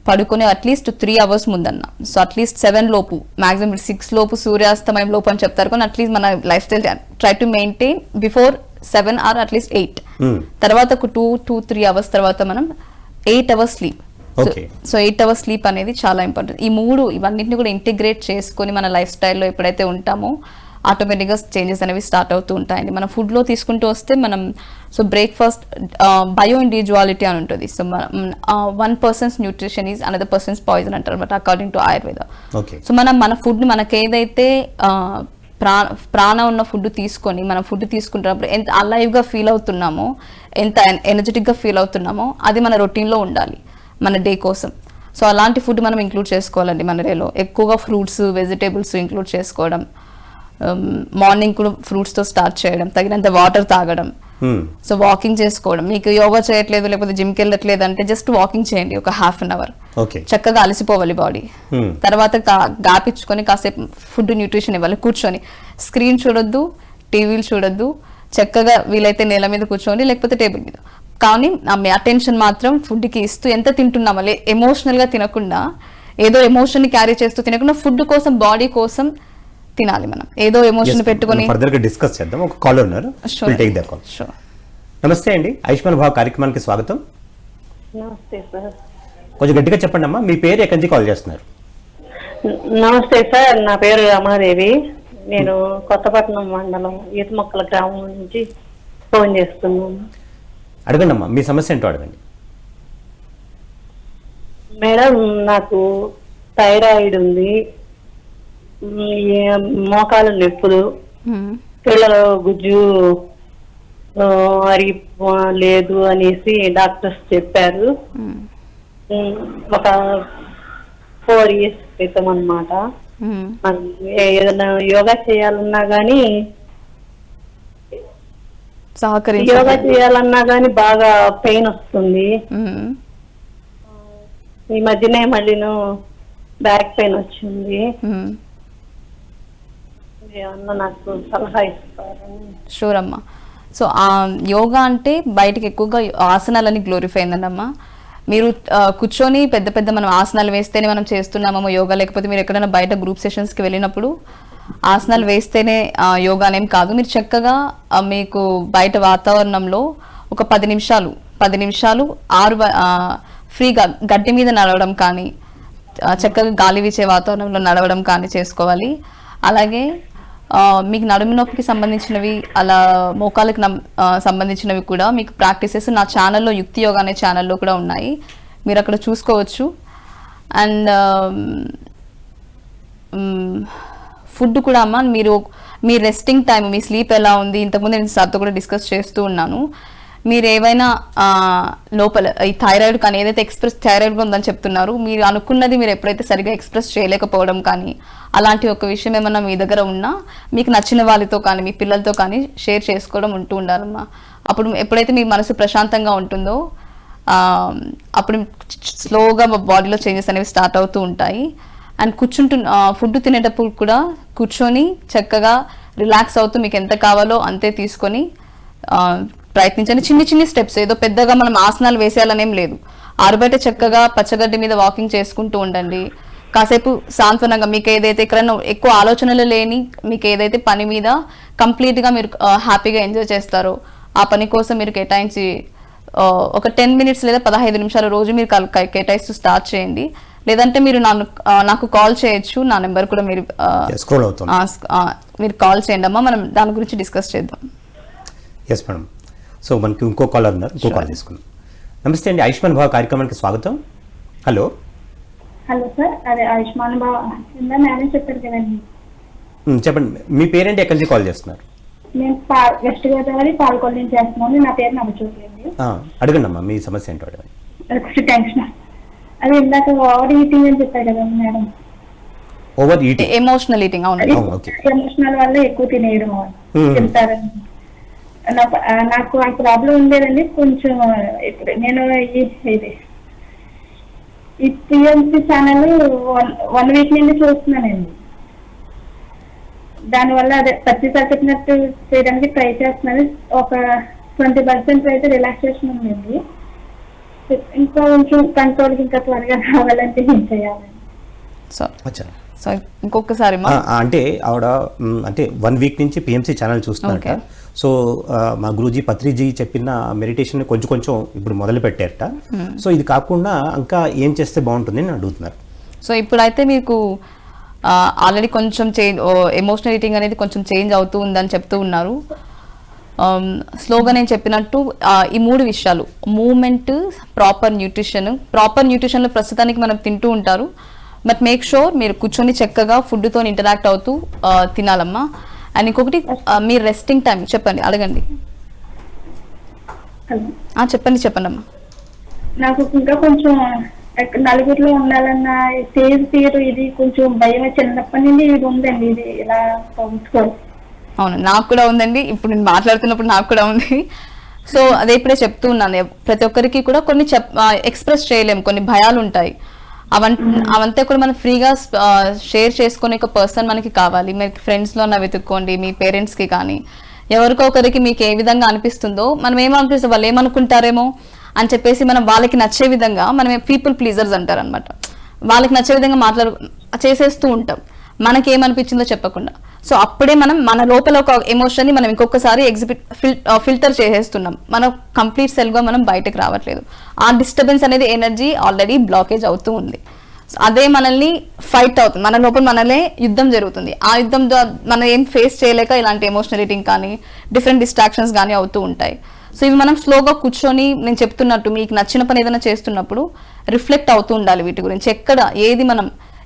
Speaker 2: పడుకునే అట్లీస్ట్ 3 hours ముందన్న, సో అట్లీస్ట్ 7 లోపు, మాక్సిమం 6 లోపు, సూర్యాస్తమయం లోపు అని చెప్తారు, కానీ అట్లీస్ట్ మన life style try to maintain before 7 or at least 8. తర్వాత ఒక 2-3 hours తర్వాత మనం 8 hours sleep. So 8 hours sleep అనేది చాలా ఇంపార్టెంట్. ఇవన్నింటిని కూడా ఇంటిగ్రేట్ చేసుకొని మన లైఫ్ స్టైల్లో ఎప్పుడైతే ఉంటామో ఆటోమేటిక్గా చేంజెస్ అనేవి స్టార్ట్ అవుతూ ఉంటాయండి. మనం ఫుడ్లో తీసుకుంటూ వస్తే సో బ్రేక్ఫాస్ట్ బయో ఇండివిజువాలిటీ అని ఉంటుంది. So one person's nutrition is another person's poison అంటారు అనమాట, అకార్డింగ్ టు ఆయుర్వేద. సో మన ఫుడ్ని మనకేదైతే ప్రాణ ఉన్న ఫుడ్ తీసుకొని మనం ఫుడ్ తీసుకుంటున్నప్పుడు ఎంత అలైవ్గా ఫీల్ అవుతున్నామో, ఎంత ఎనర్జెటిక్గా ఫీల్ అవుతున్నామో అది మన రొటీన్లో ఉండాలి మన డే కోసం. సో అలాంటి ఫుడ్ మనం ఇంక్లూడ్ చేసుకోవాలండి మన డేలో. ఎక్కువగా ఫ్రూట్స్, వెజిటేబుల్స్ ఇంక్లూడ్ చేసుకోవడం, మార్నింగ్ కూడా ఫ్రూట్స్తో స్టార్ట్ చేయడం, తగినంత వాటర్ తాగడం, సో వాకింగ్ చేసుకోవడం. మీకు యోగా చేయట్లేదు లేకపోతే జిమ్కి వెళ్ళట్లేదు అంటే జస్ట్ వాకింగ్ చేయండి ఒక 1/2 hour, చక్కగా అలసిపోవాలి బాడీ. తర్వాత గ్యాప్ ఇచ్చుకొని కాసేపు ఫుడ్ న్యూట్రిషన్ ఇవ్వాలి. కూర్చొని స్క్రీన్ చూడొద్దు, టీవీలు చూడొద్దు, చక్కగా వీలైతే నేల మీద కూర్చోండి లేకపోతే టేబుల్ మీద కానీ మీ అటెన్షన్ మాత్రం ఫుడ్కి ఇస్తూ ఎంత తింటున్నామో ఎమోషనల్గా తినకుండా, ఏదో ఎమోషన్ని క్యారీ చేస్తూ తినకుండా ఫుడ్ కోసం, బాడీ కోసం తినాలి. మనం ఏదో ఎమోషన్ పెట్టుకొని
Speaker 1: ఫర్దర్ గా డిస్కస్ చేద్దాం. ఒక కాలర్ ఉన్నారు, టేక్ ద కాల్. నమస్తే అండి, ఆయుష్మాన్ భావ కార్యక్రమానికి స్వాగతం.
Speaker 3: నమస్తే సార్.
Speaker 1: కొంచెం గట్టిగా చెప్పండి అమ్మా, మీ పేరు ఎక్కడి నుంచి కాల్ చేస్తున్నారు?
Speaker 3: నమస్తే సార్, నా పేరు రమాదేవి. నేను కొత్తపట్నం మండలం ఈతమొక్కల గ్రామం నుంచి ఫోన్ చేస్తున్నాను.
Speaker 1: అడగండి అమ్మా, మీ సమస్య ఏంటో అడగండి.
Speaker 3: మేడం, నాకు థైరాయిడ్ ఉంది, మోకాలు నొప్పులు, పిల్లలు గుజ్జు అరిగి లేదు అనేసి డాక్టర్స్ చెప్పారు. ఒక 4 years క్రితం అన్నమాట. ఏదైనా యోగా చేయాలన్నా గానీ బాగా పెయిన్ వస్తుంది. ఈ మధ్యనే మళ్ళీ బ్యాక్ పెయిన్ వచ్చింది. ఏమన్నా నాకు సలహా ఇస్తారు?
Speaker 2: షూర్ అమ్మా. సో యోగా అంటే బయటకు ఎక్కువగా ఆసనాలని గ్లోరిఫై అయిందండమ్మా. మీరు కూర్చొని పెద్ద పెద్ద మనం ఆసనాలు వేస్తేనే మనం చేస్తున్నామేమో యోగా, లేకపోతే మీరు ఎక్కడైనా బయట గ్రూప్ సెషన్స్కి వెళ్ళినప్పుడు ఆసనాలు వేస్తేనే యోగా అనేం కాదు. మీరు చక్కగా మీకు బయట వాతావరణంలో ఒక 10 నిమిషాలు ఫ్రీగా గడ్డి మీద నడవడం కానీ, చక్కగా గాలి వీచే వాతావరణంలో నడవడం కానీ చేసుకోవాలి. అలాగే మీకు నడుము నొప్పికి సంబంధించినవి, అలా మోకాలకు సంబంధించినవి కూడా మీకు ప్రాక్టీసెస్ నా ఛానల్లో, యుక్తి యోగా అనే ఛానల్లో కూడా ఉన్నాయి, మీరు అక్కడ చూసుకోవచ్చు. అండ్ ఫుడ్ కూడా అమ్మ, మీ రెస్టింగ్ టైం, మీ స్లీప్ ఎలా ఉంది, ఇంతకుముందు నేను సార్తో కూడా డిస్కస్ చేస్తూ ఉన్నాను. మీరు ఏవైనా లోపల ఈ థైరాయిడ్ కానీ, ఏదైతే థైరాయిడ్గా ఉందని చెప్తున్నారు, మీరు అనుకున్నది మీరు ఎప్పుడైతే సరిగా ఎక్స్ప్రెస్ చేయలేకపోవడం కానీ, అలాంటి ఒక విషయం ఏమన్నా మీ దగ్గర ఉన్నా మీకు నచ్చిన వాళ్ళతో కానీ, మీ పిల్లలతో కానీ షేర్ చేసుకోవడం ఉంటూ ఉండాలమ్మా. అప్పుడు ఎప్పుడైతే మీ మనసు ప్రశాంతంగా ఉంటుందో అప్పుడు స్లోగా బాడీలో చేంజెస్ అనేవి స్టార్ట్ అవుతూ ఉంటాయి. అండ్ ఫుడ్ తినేటప్పుడు కూడా కూర్చొని చక్కగా రిలాక్స్ అవుతూ మీకు ఎంత కావాలో అంతే తీసుకొని ప్రయత్నించండి. చిన్ని స్టెప్స్, ఏదో పెద్దగా మనం ఆసనాలు వేసేయాలనేం లేదు. ఆరుబయట చక్కగా పచ్చగడ్డి మీద వాకింగ్ చేసుకుంటూ ఉండండి. కాసేపు సాంత్వనంగా మీకు ఏదైతే ఎక్కడైనా ఎక్కువ ఆలోచనలు లేని, మీకు ఏదైతే పని మీద కంప్లీట్గా మీరు హ్యాపీగా ఎంజాయ్ చేస్తారో ఆ పని కోసం మీరు కేటాయించి ఒక 10 minutes లేదా 15 నిమిషాలు రోజు మీరు కేటాయిస్తూ స్టార్ట్ చేయండి. లేదంటే మీరు నాకు కాల్ చేయొచ్చు, నా నెంబర్ కూడా మీరు కాల్ చేయండి అమ్మా, మనం దాని గురించి డిస్కస్ చేద్దాం.
Speaker 1: Yes madam. సో మనకి ఇంకో కాలర్ ఉన్నారు, ఇంకో కాల్ తీసుకుందాం. నమస్తే అండి, ఆయుష్మాన్ భావ కార్యక్రమానికి స్వాగతం. హలో
Speaker 4: సార్, అదే ఆయుష్మాన్ భావ మేడం చెప్పారు కదండి.
Speaker 1: చెప్పండి, మీ పేరెంట్ ఎక్కడి నుంచి కాల్ చేస్తున్నారు?
Speaker 4: నేను వెస్ట్ గోదావరి పాలకొల్లు నుంచి చేస్తున్నాను. నా పేరు నమ్మచూపి అండి.
Speaker 1: అడగండి అమ్మా, మీ సమస్య ఏంటో అడగండి.
Speaker 4: టెన్షన్, అది ఇందాక ఓవర్ ఈటింగ్ అని చెప్పారు కదా madam.
Speaker 1: Over eating,
Speaker 2: emotional eating.
Speaker 4: Emotional వల్ల ఎక్కువ తినేయడం తింటారని నాకు ఆ ప్రాబ్లం ఉండేదండి. కొంచెం ఇప్పుడు నేను ఇది ఈ పిఎంసి ఛానల్ 1 week నుండి చూస్తున్నానండి. దానివల్ల అదే ప్రతిసారి చెప్పినట్టు చేయడానికి ట్రై చేస్తున్నాను. ఒక 20% అయితే రిలాక్సేషన్ ఉంది. ఇంకా కొంచెం కంట్రోల్కి ఇంకా త్వరగా రావాలంటే ఏం చేయాలి?
Speaker 2: సో ఇంకొకసారి
Speaker 1: అంటే ఆవిడ అంటే 1 week నుంచి పిఎంసి ఛానల్ చూస్తున్నారట. సో మా గురూజీ పత్రిజీ చెప్పిన మెడిటేషన్ కొంచెం ఇప్పుడు మొదలు పెట్టారట. సో ఇది కాకుండా ఇంకా ఏం చేస్తే బాగుంటుంది అని అడుగుతున్నారు.
Speaker 2: సో ఇప్పుడైతే మీకు ఆల్రెడీ కొంచెం ఎమోషనల్ ఈటింగ్ అనేది కొంచెం చేంజ్ అవుతూ ఉందని చెప్తూ ఉన్నారు. స్లోగా నేను చెప్పినట్టు ఈ 3 విషయాలు, మూమెంట్, ప్రాపర్ న్యూట్రిషన్లో ప్రస్తుతానికి మనం తింటూ ఉంటారు. బట్ మేక్ షూర్ మీరు కూర్చొని చక్కగా ఫుడ్తో ఇంటరాక్ట్ అవుతూ తినాలమ్మా. అండ్ ఇంకొకటి మీ రెస్టింగ్ టైం చెప్పండి, అడగండి. చెప్పండి అమ్మా.
Speaker 4: నాకు ఇంకా కొంచెం నలుగురిలో ఉండాలన్న స్టేజ్ ఫియర్, ఇది కొంచెం భయం చిన్నప్పటి నుండి ఇది ఉందండి. ఇది ఇలా పంచుకోవాలి.
Speaker 2: అవును, నాకు కూడా ఉందండి. ఇప్పుడు నేను మాట్లాడుతున్నప్పుడు నాకు కూడా ఉంది. సో అదే ఇప్పుడే చెప్తూ ఉన్నాను, ప్రతి ఒక్కరికి కూడా కొన్ని ఎక్స్ప్రెస్ చేయలేము, కొన్ని భయాలు ఉంటాయి. అవంతా కూడా మనం ఫ్రీగా షేర్ చేసుకునే ఒక పర్సన్ మనకి కావాలి. మీరు ఫ్రెండ్స్లో వెతుక్కోండి, మీ పేరెంట్స్కి కానీ ఎవరికో ఒకరికి మీకు ఏ విధంగా అనిపిస్తుందో మనం ఏమనిపిస్తుంది వాళ్ళు ఏమనుకుంటారేమో అని చెప్పేసి మనం వాళ్ళకి నచ్చే విధంగా మనం పీపుల్ ప్లీజర్స్ అంటారు అనమాట. వాళ్ళకి నచ్చే విధంగా చేసేస్తూ ఉంటాం మనకి ఏమనిపించిందో చెప్పకుండా. సో అప్పుడే మనం మన లోపల ఒక ఎమోషన్ని మనం ఇంకొకసారి ఫిల్టర్ చేసేస్తున్నాం, మనం కంప్లీట్ సెల్ఫ్గా మనం బయటకు రావట్లేదు. ఆ డిస్టర్బెన్స్ అనేది ఎనర్జీ ఆల్రెడీ బ్లాకేజ్ అవుతూ ఉంది. అదే మనల్ని ఫైట్ అవుతుంది, మన లోపల మనలే యుద్ధం జరుగుతుంది. ఆ యుద్ధం మనం ఏం ఫేస్ చేయలేక ఇలాంటి ఎమోషనల్ ఈటింగ్ కానీ డిఫరెంట్ డిస్ట్రాక్షన్స్ కానీ అవుతూ ఉంటాయి. సో ఇవి మనం స్లోగా కూర్చొని నేను చెప్తున్నట్టు మీకు నచ్చిన పని ఏదైనా చేస్తున్నప్పుడు రిఫ్లెక్ట్ అవుతూ ఉండాలి వీటి గురించి.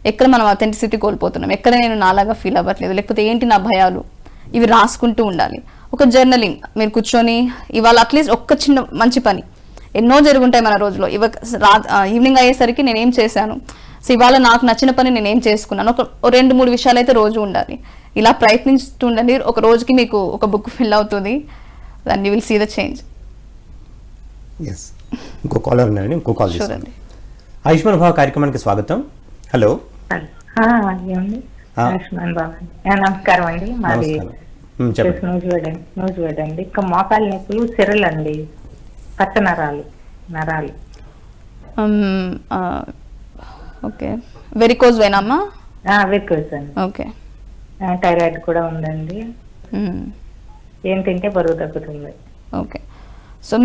Speaker 2: ఎక్కడ మనం అథెంటిసిటీ కోల్పోతున్నాం, ఎక్కడ నేను నాలాగా ఫీల్ అవ్వట్లేదు, లేకపోతే ఏంటి నా భయాలు, ఇవి రాసుకుంటూ ఉండాలి. ఒక జర్నలింగ్ మీరు కూర్చొని ఇవాళ అట్లీస్ట్ ఒక్క చిన్న మంచి పని, ఎన్నో జరుగుంటాయి మన రోజులో, ఈవినింగ్ అయ్యేసరికి నేనేం చేశాను, సో ఇవాళ నాకు నచ్చిన పని నేనేం చేసుకున్నాను, ఒక 2-3 విషయాలు అయితే రోజు ఉండాలి. ఇలా ప్రయత్నిస్తూ ఉండండి. ఒక రోజుకి మీకు ఒక బుక్ ఫిల్ అవుతుంది, then you will see the change.
Speaker 1: ఇంకో కాలర్ ఉన్నారండి, ఇంకో కాల్ చేస్తాను. ఆయుష్మాన్ భవ కార్యక్రమానికి స్వాగతం. హలో.
Speaker 5: నమస్కారం అండి. మాది నూజివేడ్ అండి. ఇంకా మోకాలు నొప్పులు, సిరలండి, పచ్చ నరాలు.
Speaker 2: ఓకే, వెరికోజ్ వేనమ్మా?
Speaker 5: వెరికోజ్ అండి.
Speaker 2: ఓకే.
Speaker 5: థైరాయిడ్ కూడా ఉందండి. ఏం తింటే బరువు తగ్గుతుంది.
Speaker 2: ఓకే. సో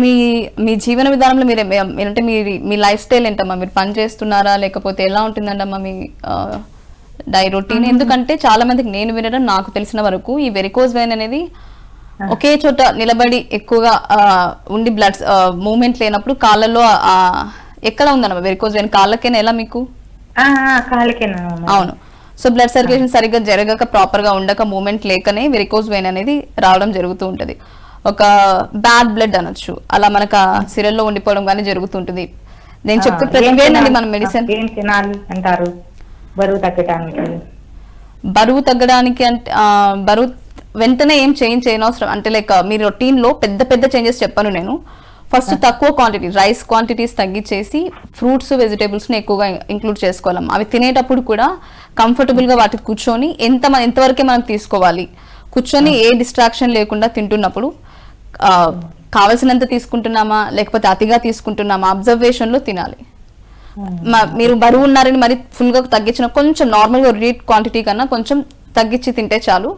Speaker 2: మీ జీవన విధానంలో మీరు ఏంటంటే మీ లైఫ్ స్టైల్ ఏంటమ్మా? మీరు పని చేస్తున్నారా లేకపోతే ఎలా ఉంటుందంటమ్మా మీ రొటీన్? ఎందుకంటే చాలా మందికి నేను వినడం, నాకు తెలిసిన వరకు ఈ వెరికోజ్ వెయిన్ అనేది ఒకే చోట నిలబడి ఎక్కువగా ఉండి బ్లడ్ మూవ్మెంట్ లేనప్పుడు కాళ్ళలో ఎక్కడ ఉందన్నమా వెరికోజ్ వెయిన్? కాళ్ళకేనా? ఎలా మీకు?
Speaker 5: కాళ్ళకేనా?
Speaker 2: అవును. సో బ్లడ్ సర్క్యులేషన్ సరిగ్గా జరగక, ప్రాపర్ గా ఉండక, మూవ్మెంట్ లేకనే వెరికోజ్ వెయిన్ అనేది రావడం జరుగుతూ ఉంటుంది. ఒక బ్యాడ్ బ్లడ్ అనొచ్చు, అలా మనకు సిరల్లో ఉండిపోవడం కానీ జరుగుతుంటుంది. నేను చెప్తే ప్రతివేనండి మనం మెడిసిన్
Speaker 5: అంటారు బరువు
Speaker 2: తగ్గడానికి అంటే బరువు వెంటనే ఏం చేంజ్ చేయనవసరం. అంటే లైక్ మీ రొటీన్ లో పెద్ద చేంజెస్ చెప్పను నేను. ఫస్ట్ తక్కువ క్వాంటిటీ రైస్ క్వాంటిటీస్ తగ్గించేసి ఫ్రూట్స్ వెజిటేబుల్స్ ని ఎక్కువగా ఇంక్లూడ్ చేసుకోవాలి. అవి తినేటప్పుడు కూడా కంఫర్టబుల్ గా వాటికి కూర్చొని ఎంతవరకే మనం తీసుకోవాలి, కూర్చొని ఏ డిస్ట్రాక్షన్ లేకుండా తింటున్నప్పుడు కావలసినంత తీసుకుంటున్నామా లేకపోతే అతిగా తీసుకుంటున్నామా అబ్జర్వేషన్ లో తినాలి. మీరు బరువు ఉన్నారని మరి ఫుల్ గా తగ్గించిన కొంచెం నార్మల్ గా రీడ్ క్వాంటిటీ కన్నా కొంచెం తగ్గించి తింటే చాలు.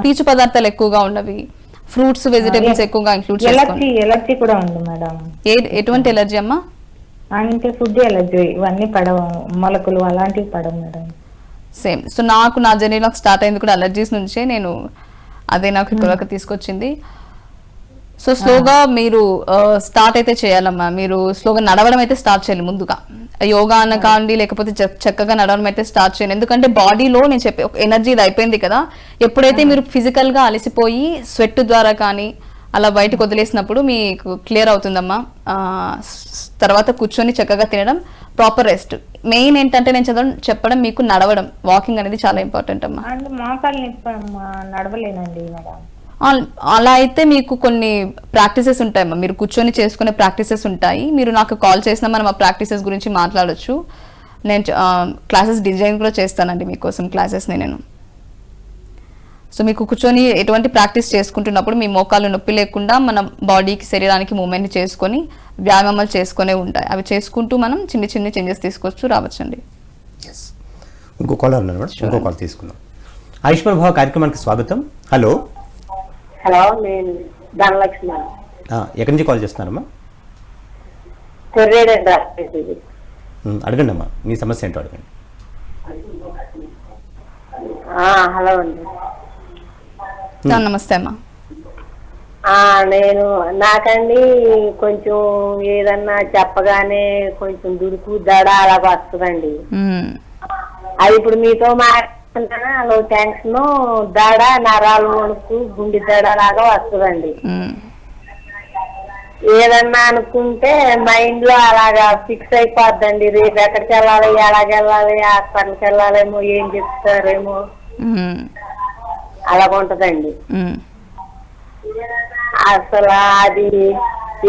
Speaker 2: పీచు పదార్థాలు ఎక్కువగా ఉన్నవి, ఫ్రూట్స్ వెజిటేబుల్స్ ఎక్కువగా ఇంక్లూడ్ చేసుకోండి.
Speaker 5: ఎలర్జీ కూడా ఉంది మేడం.
Speaker 2: ఎటువంటి ఎలర్జీ అమ్మా?
Speaker 5: అంటే ఫుడ్ ఎలర్జీ, ఇవన్నీ పడవ, మొలకలు అలాంటివి పడవు మేడం.
Speaker 2: సేమ్. సో నా జర్నీలో స్టార్ట్ అయింది కూడా అలర్జీస్ నుంచే. అదే నాకు ఇక్కడ తీసుకొచ్చింది. సో స్లోగా మీరు స్టార్ట్ అయితే చేయాలమ్మా. మీరు స్లోగా నడవడం అయితే స్టార్ట్ చేయాలి ముందుగా. యోగా అన్న కాండి లేకపోతే చక్కగా నడవడం అయితే స్టార్ట్ చేయండి. ఎందుకంటే బాడీలో నేను చెప్పే ఒక ఎనర్జీ ఇది అయిపోయింది కదా, ఎప్పుడైతే మీరు ఫిజికల్ గా అలసిపోయి స్వెట్ ద్వారా కానీ అలా బయటకు వదిలేసినప్పుడు మీకు క్లియర్ అవుతుందమ్మా. తర్వాత కూర్చొని చక్కగా తినడం, ప్రాపర్ రెస్ట్. మెయిన్ ఏంటంటే నేను చెప్పడం మీకు నడవడం, వాకింగ్ అనేది చాలా ఇంపార్టెంట్ అమ్మా.
Speaker 5: నడవలేనండి మేడం.
Speaker 2: అలా అయితే మీకు కొన్ని ప్రాక్టీసెస్ ఉంటాయమ్మా, మీరు కూర్చొని చేసుకునే ప్రాక్టీసెస్ ఉంటాయి. మీరు నాకు కాల్ చేసినా మనం ఆ ప్రాక్టీసెస్ గురించి మాట్లాడొచ్చు. నేను క్లాసెస్ డిజైన్ కూడా చేస్తానండి మీకోసం క్లాసెస్ని నేను. సో మీకు కూర్చొని ఎటువంటి ప్రాక్టీస్ చేసుకుంటున్నప్పుడు మీ మోకాళ్ళు నొప్పి లేకుండా మన బాడీకి శరీరానికి మూవ్మెంట్ చేసుకొని వ్యాయామాలు చేసుకునే ఉంటాయి. అవి చేసుకుంటూ మనం చిన్న చేంజెస్ తీసుకొచ్చు రావచ్చండి.
Speaker 1: ఇంకో కాల్ ఉన్నారు మేడం, ఇంకో కాల్ తీసుకుందాం. ఆయుష్మాన్ భవ కార్యక్రమానికి స్వాగతం. హలో.
Speaker 3: హలో, నేను ధనలక్ష్మి.
Speaker 1: ఎక్కడి నుంచి కాల్ చేస్తున్నారమ్మా? అడగండి అమ్మా, మీ సమస్య ఏంటో అడగండి.
Speaker 3: హలో అండి.
Speaker 2: నమస్తే అమ్మా.
Speaker 3: నాకండి కొంచెం ఏదన్నా చెప్పగానే కొంచెం దుడుకు దడ అలా వస్తుందండి. అది ఇప్పుడు మీతో మాట్లాడుతున్నాను, థ్యాంక్స్ నో దడ, నరాలు వణుకు, గుండె దడ లాగా వస్తుందండి. ఏదన్నా అనుకుంటే మైండ్ లో అలాగా ఫిక్స్ అయిపోద్దండి. రేపు ఎక్కడికి వెళ్ళాలి, ఎలాగెళ్ళాలి, హాస్పిటల్కి వెళ్ళాలేమో, ఏం చెప్తారేమో అలాగ ఉంటదండి. అసలు అది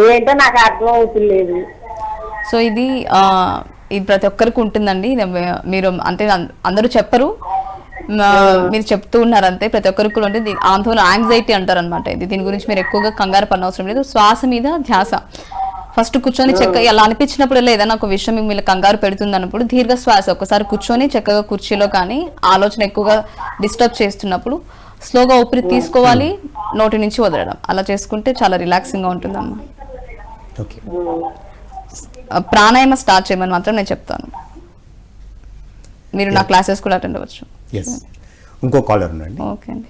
Speaker 3: ఏంటో నాకు అర్థం అవుతులేదు.
Speaker 2: సో ఇది ప్రతి ఒక్కరికి ఉంటుందండి. మీరు అంటే అందరూ చెప్పరు, మీరు చెప్తూ ఉన్నారు అంతే, ప్రతి ఒక్కరికి కూడా ఉంటుంది ఆందోళన, యాంగ్జైటీ అంటారు అనమాట. ఇది దీని గురించి మీరు ఎక్కువగా కంగారు పడిన అవసరం లేదు. శ్వాస మీద ధ్యాస. ఫస్ట్ కూర్చొని చక్కగా అలా అనిపించినప్పుడు ఏదైనా ఒక విషయం మిమ్మల్ని కంగారు పెడుతుంది అన్నప్పుడు దీర్ఘ శ్వాస ఒకసారి కూర్చొని చక్కగా కుర్చీలో కానీ ఆలోచన ఎక్కువగా డిస్టర్బ్ చేస్తున్నప్పుడు స్లోగా ఊపిరి తీసుకోవాలి, నోటి నుంచి వదలడం. అలా చేసుకుంటే చాలా రిలాక్సింగ్గా ఉంటుందమ్మా.
Speaker 1: ఓకే,
Speaker 2: ప్రాణాయామ స్టార్ట్ చేయమని మాత్రం నేను చెప్తాను. మీరు నా క్లాసెస్ కూడా అటెండ్ అవ్వచ్చు.
Speaker 1: ఎస్, ఇంకో కాలర్ ఉండండి.
Speaker 2: ఓకే అండి.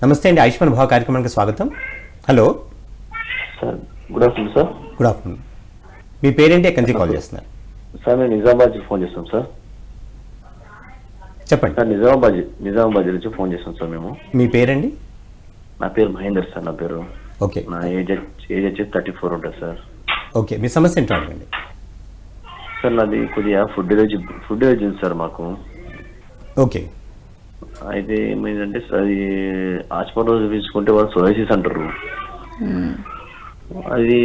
Speaker 1: నమస్తే అండి, ఆయుష్మాన్ భవ కార్యక్రమానికి స్వాగతం. Hello
Speaker 6: sir, good afternoon sir.
Speaker 1: Good afternoon. మీ పేరేంటి, ఎక్కడి నుంచి కాల్ చేస్తున్నారు?
Speaker 6: సార్ మేము నిజామాబాద్ నుంచి ఫోన్ చేస్తాం సార్.
Speaker 1: చెప్పండి.
Speaker 6: సార్ నిజామాబాద్ నుంచి ఫోన్ చేస్తాం సార్ మేము.
Speaker 1: మీ పేరండి?
Speaker 6: నా పేరు మహేందర్ సార్. నా పేరు.
Speaker 1: ఓకే.
Speaker 6: నా ఏజ్ వచ్చేసి 34 ఉంటుంది సార్.
Speaker 1: ఓకే, మీ సమస్య ఏంటో అడగండి.
Speaker 6: సార్ నాది కొద్దిగా ఫుడ్ ఎలర్జీ ఉంది సార్ మాకు.
Speaker 1: ఓకే.
Speaker 6: అయితే ఏమైందంటే సార్, అది హాస్పిటల్ రోజు తీసుకుంటే వాళ్ళు సోయాసిస్ అంటారు. అది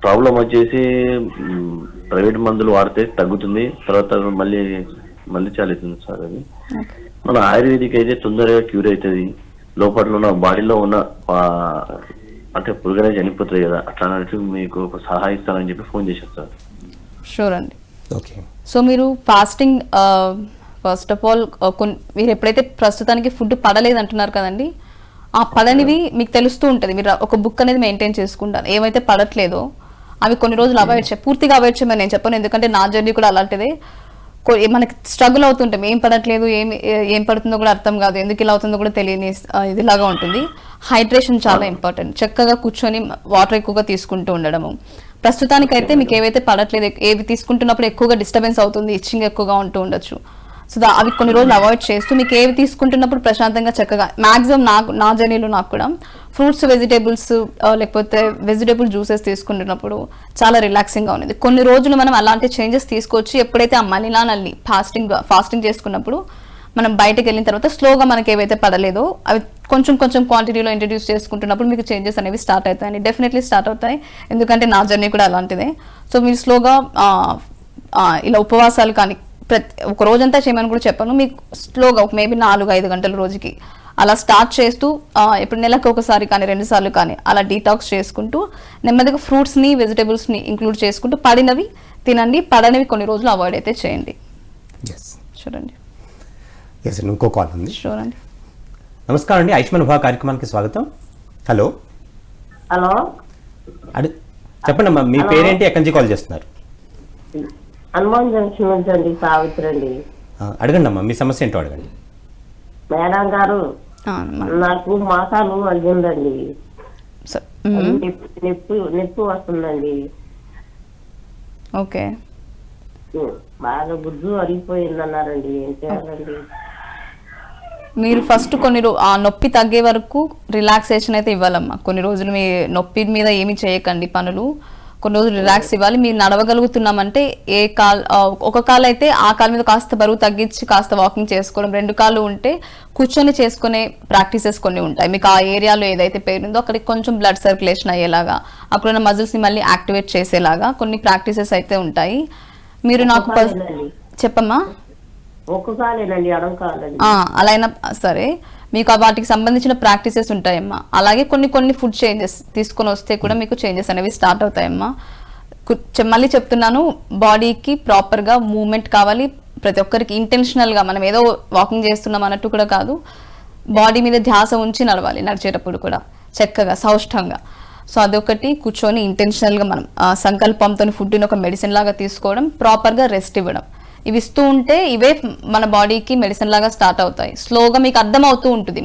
Speaker 6: ప్రాబ్లం వచ్చేసి ప్రైవేట్ మందులు వాడితే తగ్గుతుంది, తర్వాత మళ్ళీ చాలుతుంది సార్. అది మన ఆయుర్వేదిక్ అయితే తొందరగా క్యూర్ అవుతుంది. లోపల ఉన్న బాడీలో ఉన్న అంటే పురుగనే చనిపోతుంది కదా, అట్లా అన్నట్టు మీకు ఒక సహాయం ఇస్తానని చెప్పి ఫోన్ చేశాను సార్.
Speaker 2: షూర్ అండి.
Speaker 1: ఓకే.
Speaker 2: సో మీరు ఫాస్టింగ్ ఫస్ట్ ఆఫ్ ఆల్ మీరు ఎప్పుడైతే ప్రస్తుతానికి ఫుడ్ పడలేదు అంటున్నారు కదండి, ఆ పడనివి మీకు తెలుస్తూ ఉంటుంది. మీరు ఒక బుక్ అనేది మెయింటైన్ చేసుకుంటారు. ఏమైతే పడట్లేదో అవి కొన్ని రోజులు అవాయిడ్ పూర్తిగా అవాయిడ్ చేయమని నేను చెప్పను, ఎందుకంటే నా జర్నీ కూడా అలాంటిదే. మనకి స్ట్రగుల్ అవుతుంటాం, ఏం పడట్లేదు, ఏం పడుతుందో కూడా అర్థం కాదు, ఎందుకు ఇలా అవుతుందో కూడా తెలియని ఇదిలాగా ఉంటుంది. హైడ్రేషన్ చాలా ఇంపార్టెంట్. చక్కగా కూర్చొని వాటర్ ఎక్కువగా తీసుకుంటూ ఉండడము. ప్రస్తుతానికైతే మీకు ఏవైతే పడట్లేదు, ఏవి తీసుకుంటున్నప్పుడు ఎక్కువగా డిస్టర్బెన్స్ అవుతుంది, ఇచ్చింగ్ ఎక్కువగా ఉంటూ ఉండొచ్చు. సో అవి కొన్ని రోజులు అవాయిడ్ చేస్తూ మీకు ఏవి తీసుకుంటున్నప్పుడు ప్రశాంతంగా చక్కగా మ్యాక్సిమం నా జర్నీలో నాకు కూడా ఫ్రూట్స్, వెజిటేబుల్స్ లేకపోతే వెజిటేబుల్ జ్యూసెస్ తీసుకుంటున్నప్పుడు చాలా రిలాక్సింగ్గా ఉంది. కొన్ని రోజులు మనం అలాంటి చేంజెస్ తీసుకొచ్చి ఎప్పుడైతే ఆ మలినాలని ఫాస్టింగ్ చేసుకున్నప్పుడు మనం బయటకు వెళ్ళిన తర్వాత స్లోగా మనకి ఏవైతే పడలేదో అవి కొంచెం క్వాంటిటీలో ఇంట్రడ్యూస్ చేసుకుంటున్నప్పుడు మీకు చేంజెస్ అనేవి స్టార్ట్ అవుతాయి. డెఫినెట్లీ స్టార్ట్ అవుతాయి, ఎందుకంటే నా జర్నీ కూడా అలాంటిదే. సో మీరు స్లోగా ఇలా ఉపవాసాలు కానీ ఒక రోజంతా చేయమని కూడా చెప్పను, మీకు స్లోగా ఒక మేబీ 4-5 గంటల రోజుకి అలా స్టార్ట్ చేస్తూ ఇప్పుడు నెలకు ఒకసారి కానీ 2 సార్లు కానీ అలా డీటాక్స్ చేసుకుంటూ నెమ్మదిగా ఫ్రూట్స్ని, వెజిటేబుల్స్ని ఇంక్లూడ్ చేసుకుంటూ పడినవి తినండి, పడనివి కొన్ని రోజులు అవాయిడ్ అయితే చేయండి. చూడండి.
Speaker 1: ఇంకో కాల్ ఉంది.
Speaker 2: షూర్ అండి.
Speaker 1: నమస్కారం అండి, ఆయుష్మాన్ భవ కార్యక్రమానికి స్వాగతం. హలో చెప్పండి అమ్మా, మీ పేరేంటి, ఎక్కడి నుంచి కాల్ చేస్తున్నారు?
Speaker 3: హనుమాన్ జంక్షన్ నుంచి అండి, సావిత్రి అండి.
Speaker 1: అడగండి అమ్మా, మీ సమస్య ఏంటో అడగండి.
Speaker 3: మేడం గారు, నాకు మోకాలు అడిగిందండి, నొప్పి వస్తుందండి.
Speaker 2: ఓకే.
Speaker 3: బాగా గుజ్జు అరిగిపోయింది అన్నారండి, ఏం చేయాలండి?
Speaker 2: మీరు ఫస్ట్ ఆ నొప్పి తగ్గే వరకు రిలాక్సేషన్ అయితే ఇవ్వాలమ్మా. కొన్ని రోజులు మీ నొప్పి మీద ఏమి చేయకండి పనులు, కొన్ని రోజులు రిలాక్స్ ఇవ్వాలి. మీరు నడవగలుగుతున్నామంటే ఒక కాలు అయితే ఆ కాలు మీద కాస్త బరువు తగ్గించి కాస్త వాకింగ్ చేసుకోవడం, 2 కాళ్ళు ఉంటే కూర్చొని చేసుకునే ప్రాక్టీసెస్ కొన్ని ఉంటాయి. మీకు ఆ ఏరియాలో ఏదైతే పేరుందో అక్కడికి కొంచెం బ్లడ్ సర్క్యులేషన్ అయ్యేలాగా, అప్పుడున్న మజిల్స్ని మళ్ళీ యాక్టివేట్ చేసేలాగా కొన్ని ప్రాక్టీసెస్ అయితే ఉంటాయి. మీరు నాకు చెప్పమ్మా. అలా అయినా సరే మీకు వాటికి సంబంధించిన ప్రాక్టీసెస్ ఉంటాయమ్మా. అలాగే కొన్ని ఫుడ్ చేంజెస్ తీసుకొని వస్తే కూడా మీకు చేంజెస్ అనేవి స్టార్ట్ అవుతాయమ్మా. మళ్ళీ చెప్తున్నాను, బాడీకి ప్రాపర్గా మూవ్మెంట్ కావాలి. ప్రతి ఒక్కరికి ఇంటెన్షనల్గా, మనం ఏదో వాకింగ్ చేస్తున్నాం అన్నట్టు కూడా కాదు, బాడీ మీద ధ్యాస ఉంచి నడవాలి. నడిచేటప్పుడు కూడా చక్కగా సౌష్టంగా. సో అదొకటి. కూర్చొని ఇంటెన్షనల్గా మనం సంకల్పంతో ఫుడ్ని ఒక మెడిసిన్ లాగా తీసుకోవడం, ప్రాపర్గా రెస్ట్ ఇవ్వడం, ఇవి ఇస్తూ ఉంటే ఇవే మన బాడీకి మెడిసిన్ లాగా స్టార్ట్ అవుతాయి. స్లోగా మీకు అర్థమవుతూ ఉంటుంది,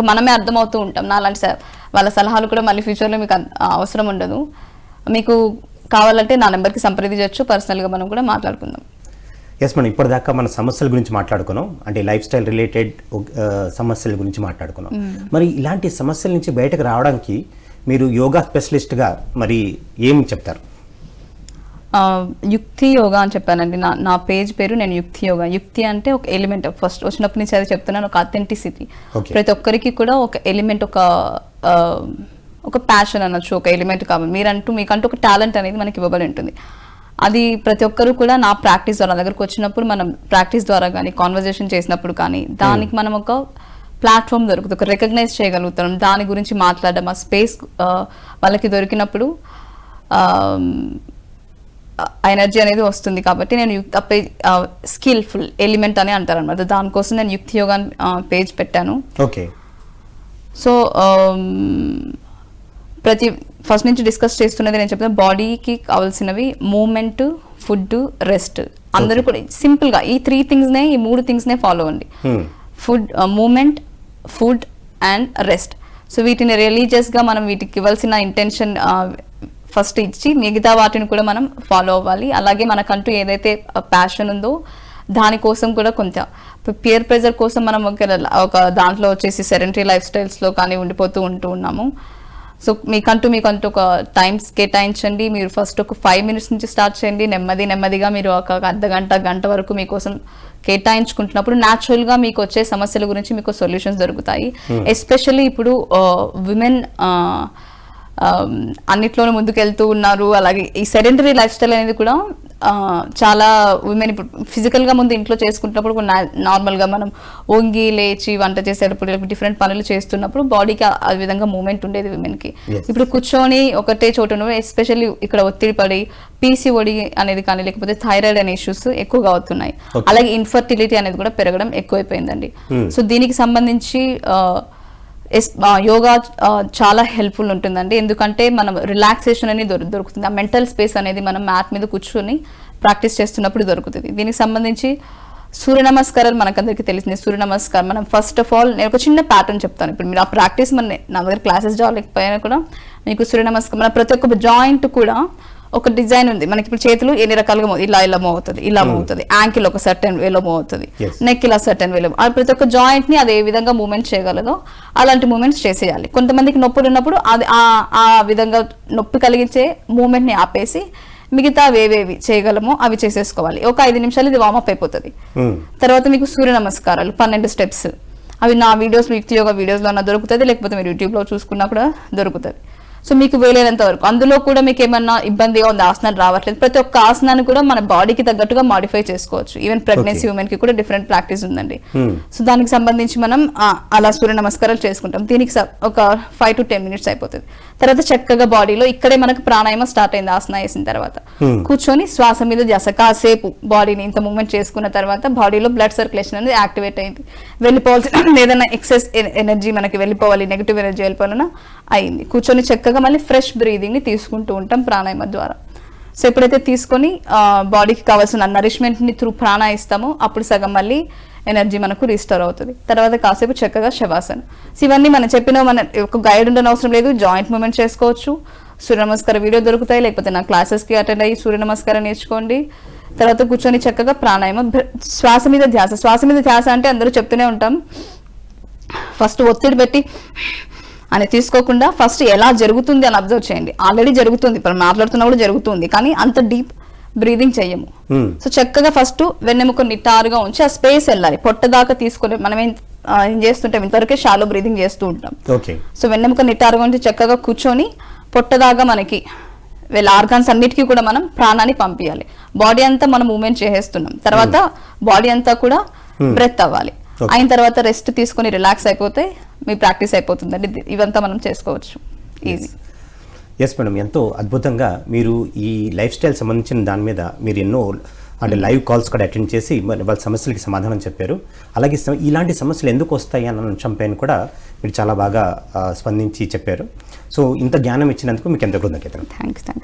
Speaker 2: మనమే అర్థమవుతూ ఉంటాం. నాలాంటి వాళ్ళ సలహాలు కూడా మళ్ళీ ఫ్యూచర్లో మీకు అవసరం ఉండదు. మీకు కావాలంటే నా నెంబర్కి సంప్రదించవచ్చు, పర్సనల్గా మనం కూడా మాట్లాడుకుందాం.
Speaker 1: మనం ఇప్పటిదాకా మన సమస్యల గురించి మాట్లాడుకున్నాం, అంటే లైఫ్ స్టైల్ రిలేటెడ్ సమస్యల గురించి మాట్లాడుకున్నాం. మరి ఇలాంటి సమస్యల నుంచి బయటకు రావడానికి మీరు యోగా స్పెషలిస్ట్గా మరి ఏం చెప్తారు?
Speaker 2: యుక్తి యోగా అని చెప్పానండి. నా పేజ్ పేరు నేను యుక్తి యోగా. యుక్తి అంటే ఒక ఎలిమెంట్, ఫస్ట్ వచ్చినప్పటి నుంచి అది చెప్తున్నాను, ఒక అథెంటిసిటీ. ప్రతి ఒక్కరికి కూడా ఒక ఎలిమెంట్, ఒక ప్యాషన్ అనొచ్చు, ఒక ఎలిమెంట్ కావాలి. మీకంటూ ఒక టాలెంట్ అనేది మనకి ఇవ్వబడి ఉంటుంది. అది ప్రతి ఒక్కరు కూడా నా ప్రాక్టీస్ ద్వారా దగ్గరకు వచ్చినప్పుడు మనం ప్రాక్టీస్ ద్వారా కానీ కాన్వర్జేషన్ చేసినప్పుడు కానీ దానికి మనం ఒక ప్లాట్ఫామ్ దొరుకుతుంది, ఒక రికగ్నైజ్ చేయగలుగుతాం, దాని గురించి మాట్లాడడం, ఆ స్పేస్ వాళ్ళకి దొరికినప్పుడు ఎనర్జీ అనేది వస్తుంది. కాబట్టి నేను స్కిల్ఫుల్ ఎలిమెంట్ అని అంటారు అనమాట. దానికోసం నేను యుక్తి యోగా పేజ్ పెట్టాను.
Speaker 1: ఓకే.
Speaker 2: సో ఫస్ట్ నుంచి డిస్కస్ చేస్తున్నది నేను చెప్తాను, బాడీకి కావాల్సినవి మూమెంట్, ఫుడ్, రెస్ట్. అందరూ కూడా సింపుల్గా ఈ 3 థింగ్స్నే, ఈ 3 థింగ్స్నే ఫాలో అవ్వండి. Food, movement, food and rest. So వీటిని రిలీజియస్గా మనం వీటికి ఇవ్వాల్సిన ఇంటెన్షన్ ఫస్ట్ ఇచ్చి మిగతా వాటిని కూడా మనం ఫాలో అవ్వాలి. అలాగే మనకంటూ ఏదైతే ప్యాషన్ ఉందో దానికోసం కూడా కొంత పియర్ ప్రెజర్ కోసం మనం ఒక దాంట్లో వచ్చేసి సెడెంటరీ లైఫ్ స్టైల్స్లో కానీ ఉండిపోతూ ఉన్నాము. సో మీకంటూ ఒక టైమ్స్ కేటాయించండి. మీరు ఫస్ట్ ఒక 5 minutes నుంచి స్టార్ట్ చేయండి. నెమ్మదిగా మీరు ఒక గంట వరకు మీకోసం కేటాయించుకుంటున్నప్పుడు న్యాచురల్గా మీకు వచ్చే సమస్యల గురించి మీకు సొల్యూషన్స్ దొరుకుతాయి. ఎస్పెషల్లీ ఇప్పుడు విమెన్ అన్నిట్లోనూ ముందుకెళ్తూ ఉన్నారు. అలాగే ఈ సెడెంటరీ లైఫ్ స్టైల్ అనేది కూడా చాలా విమెన్ ఇప్పుడు ఫిజికల్గా ముందు ఇంట్లో చేసుకుంటున్నప్పుడు నార్మల్గా మనం వంగి లేచి వంట చేసేటప్పుడు డిఫరెంట్ పనులు చేస్తున్నప్పుడు బాడీకి ఆ విధంగా మూమెంట్ ఉండేది విమెన్కి. ఇప్పుడు కూర్చొని ఒకటే చోట ఎస్పెషల్లీ ఇక్కడ ఒత్తిడి పడి పీసీఓడి అనేది కానీ లేకపోతే థైరాయిడ్ అనే ఇష్యూస్ ఎక్కువగా అవుతున్నాయి. అలాగే ఇన్ఫర్టిలిటీ అనేది కూడా పెరగడం ఎక్కువైపోయిందండి. సో దీనికి సంబంధించి యోగా చాలా హెల్ప్ఫుల్ ఉంటుందండి. ఎందుకంటే మనం రిలాక్సేషన్ అనేది దొరుకుతుంది. ఆ మెంటల్ స్పేస్ అనేది మనం మ్యాట్ మీద కూర్చొని ప్రాక్టీస్ చేస్తున్నప్పుడు దొరుకుతుంది. దీనికి సంబంధించి సూర్య నమస్కారాలు మనకందరికీ తెలిసింది. సూర్య నమస్కారం మనం ఫస్ట్ ఆఫ్ ఆల్ నేను ఒక చిన్న ప్యాటర్న్ చెప్తాను. ఇప్పుడు మీరు ఆ ప్రాక్టీస్ నా దగ్గర క్లాసెస్ జాలేకపోయినా కూడా మీకు సూర్య నమస్కారం మన ప్రతి ఒక్క జాయింట్ కూడా ఒక డిజైన్ ఉంది. మనకి ఇప్పుడు చేతులు ఎన్ని రకాలుగా ఇలా మూవ్ అవుతుంది, ఇలా మూవ్ అవుతుంది, యాంకిల్ ఒక సర్టెన్ వేలో మూవ్ అవుతుంది, నెక్ ఇలా సర్టెన్ వేలో. ప్రతి ఒక్క జాయింట్ ని అది ఏ విధంగా మూవ్మెంట్ చేయగలదో అలాంటి మూవ్మెంట్స్ చేసేయాలి. కొంతమందికి నొప్పులు ఉన్నప్పుడు అది ఆ విధంగా నొప్పి కలిగించే మూవ్మెంట్ ని ఆపేసి మిగతా ఏవేవి చేయగలమో అవి చేసేసుకోవాలి. ఒక 5 నిమిషాలు ఇది వార్మప్ అయిపోతుంది. తర్వాత మీకు సూర్య నమస్కారాలు 12 స్టెప్స్, అవి నా వీడియోస్ యుక్తి యోగా వీడియోస్లో దొరుకుతుంది, లేకపోతే మీరు యూట్యూబ్లో చూసుకున్నా కూడా దొరుకుతుంది. సో మీకు వీలైనంత వరకు అందులో కూడా మీకు ఏమన్నా ఇబ్బందిగా ఉంది, ఆసనాలు రావట్లేదు, ప్రతి ఒక్క ఆసనాన్ని కూడా మన బాడీకి తగ్గట్టుగా మాడిఫై చేసుకోవచ్చు. ఈవెన్ ప్రెగ్నెన్సీ ఉమెన్ కి కూడా డిఫరెంట్ ప్రాక్టీస్ ఉందండి. సో దానికి సంబంధించి మనం అలా సూర్య నమస్కారాలు చేసుకుంటాం. దీనికి ఒక 5 to 10 minutes అయిపోతుంది. తర్వాత చక్కగా బాడీలో ఇక్కడే మనకు ప్రాణాయామం స్టార్ట్ అయింది. ఆసన వేసిన తర్వాత కూర్చొని శ్వాస మీద ధ్యాస కాసేపు బాడీని ఇంత మూవ్మెంట్ చేసుకున్న తర్వాత బాడీలో బ్లడ్ సర్క్యులేషన్ అనేది యాక్టివేట్ అయింది. వెళ్ళిపోవాల్సిన ఏదైనా ఎక్సెస్ ఎనర్జీ మనకి వెళ్ళిపోవాలి, నెగిటివ్ ఎనర్జీ వెళ్ళిపోవాలన్నా అయింది. కూర్చొని చక్కగా మళ్ళీ ఫ్రెష్ బ్రీదింగ్ ని తీసుకుంటూ ఉంటాం ప్రాణాయామ ద్వారా. సో ఎప్పుడైతే తీసుకొని బాడీకి కావాల్సిన నరిష్మెంట్ ని త్రూ ప్రాణ ఇస్తామో అప్పుడు సగం మళ్ళీ ఎనర్జీ మనకు రీస్టోర్ అవుతుంది. తర్వాత కాసేపు చక్కగా శవాసన. సో ఇవన్నీ మనం చెప్పిన మన ఒక గైడ్ ఉండని అవసరం లేదు, జాయింట్ మూవ్మెంట్ చేసుకోవచ్చు. సూర్య నమస్కారం వీడియో దొరుకుతాయి, లేకపోతే నా క్లాసెస్కి అటెండ్ అయ్యి సూర్య నమస్కారం నేర్చుకోండి. తర్వాత కూర్చొని చక్కగా ప్రాణాయామం, శ్వాస మీద ధ్యాస. శ్వాస మీద ధ్యాస అంటే అందరూ చెప్తూనే ఉంటాం, ఫస్ట్ ఒత్తిడి పెట్టి అని తీసుకోకుండా ఫస్ట్ ఎలా జరుగుతుంది అని అబ్జర్వ్ చేయండి. ఆల్రెడీ జరుగుతుంది, ఇప్పుడు మాట్లాడుతున్నా కూడా జరుగుతుంది, కానీ అంత డీప్ బ్రీదింగ్ చెయ్యము. సో చక్కగా ఫస్ట్ వెన్నెముక నిటారుగా ఉంచి ఆ స్పేస్ వెళ్ళాలి. పొట్ట దాకా తీసుకొని మనం ఏం చేస్తుంటాం, ఇంతవరకే షాలో బ్రీదింగ్ చేస్తూ ఉంటాం. సో వెన్నెముక నిటారుగా ఉంచి చక్కగా కూర్చొని పొట్ట దాకా మనకి వీళ్ళ ఆర్గాన్స్ అన్నిటికీ కూడా మనం ప్రాణాన్ని పంపించాలి. బాడీ అంతా మనం మూవ్మెంట్ చేసేస్తున్నాం, తర్వాత బాడీ అంతా కూడా బ్రెత్ అవ్వాలి. అయిన తర్వాత రెస్ట్ తీసుకొని రిలాక్స్ అయిపోతే మీ ప్రాక్టీస్ అయిపోతుందండి. ఇవంతా మనం చేసుకోవచ్చు ఈజీ.
Speaker 1: ఎస్ మేడం, ఎంతో అద్భుతంగా మీరు ఈ లైఫ్ స్టైల్ సంబంధించిన దాని మీద మీరు ఎన్నో అంటే లైవ్ కాల్స్ కూడా అటెండ్ చేసి వాళ్ళ సమస్యలకి సమాధానం చెప్పారు. అలాగే ఇలాంటి సమస్యలు ఎందుకు వస్తాయి అన్న అంశంపైన కూడా మీరు చాలా బాగా స్పందించి చెప్పారు. సో ఇంత జ్ఞానం ఇచ్చినందుకు మీకు ఎంతో కృతజ్ఞతలు.
Speaker 2: థ్యాంక్స్.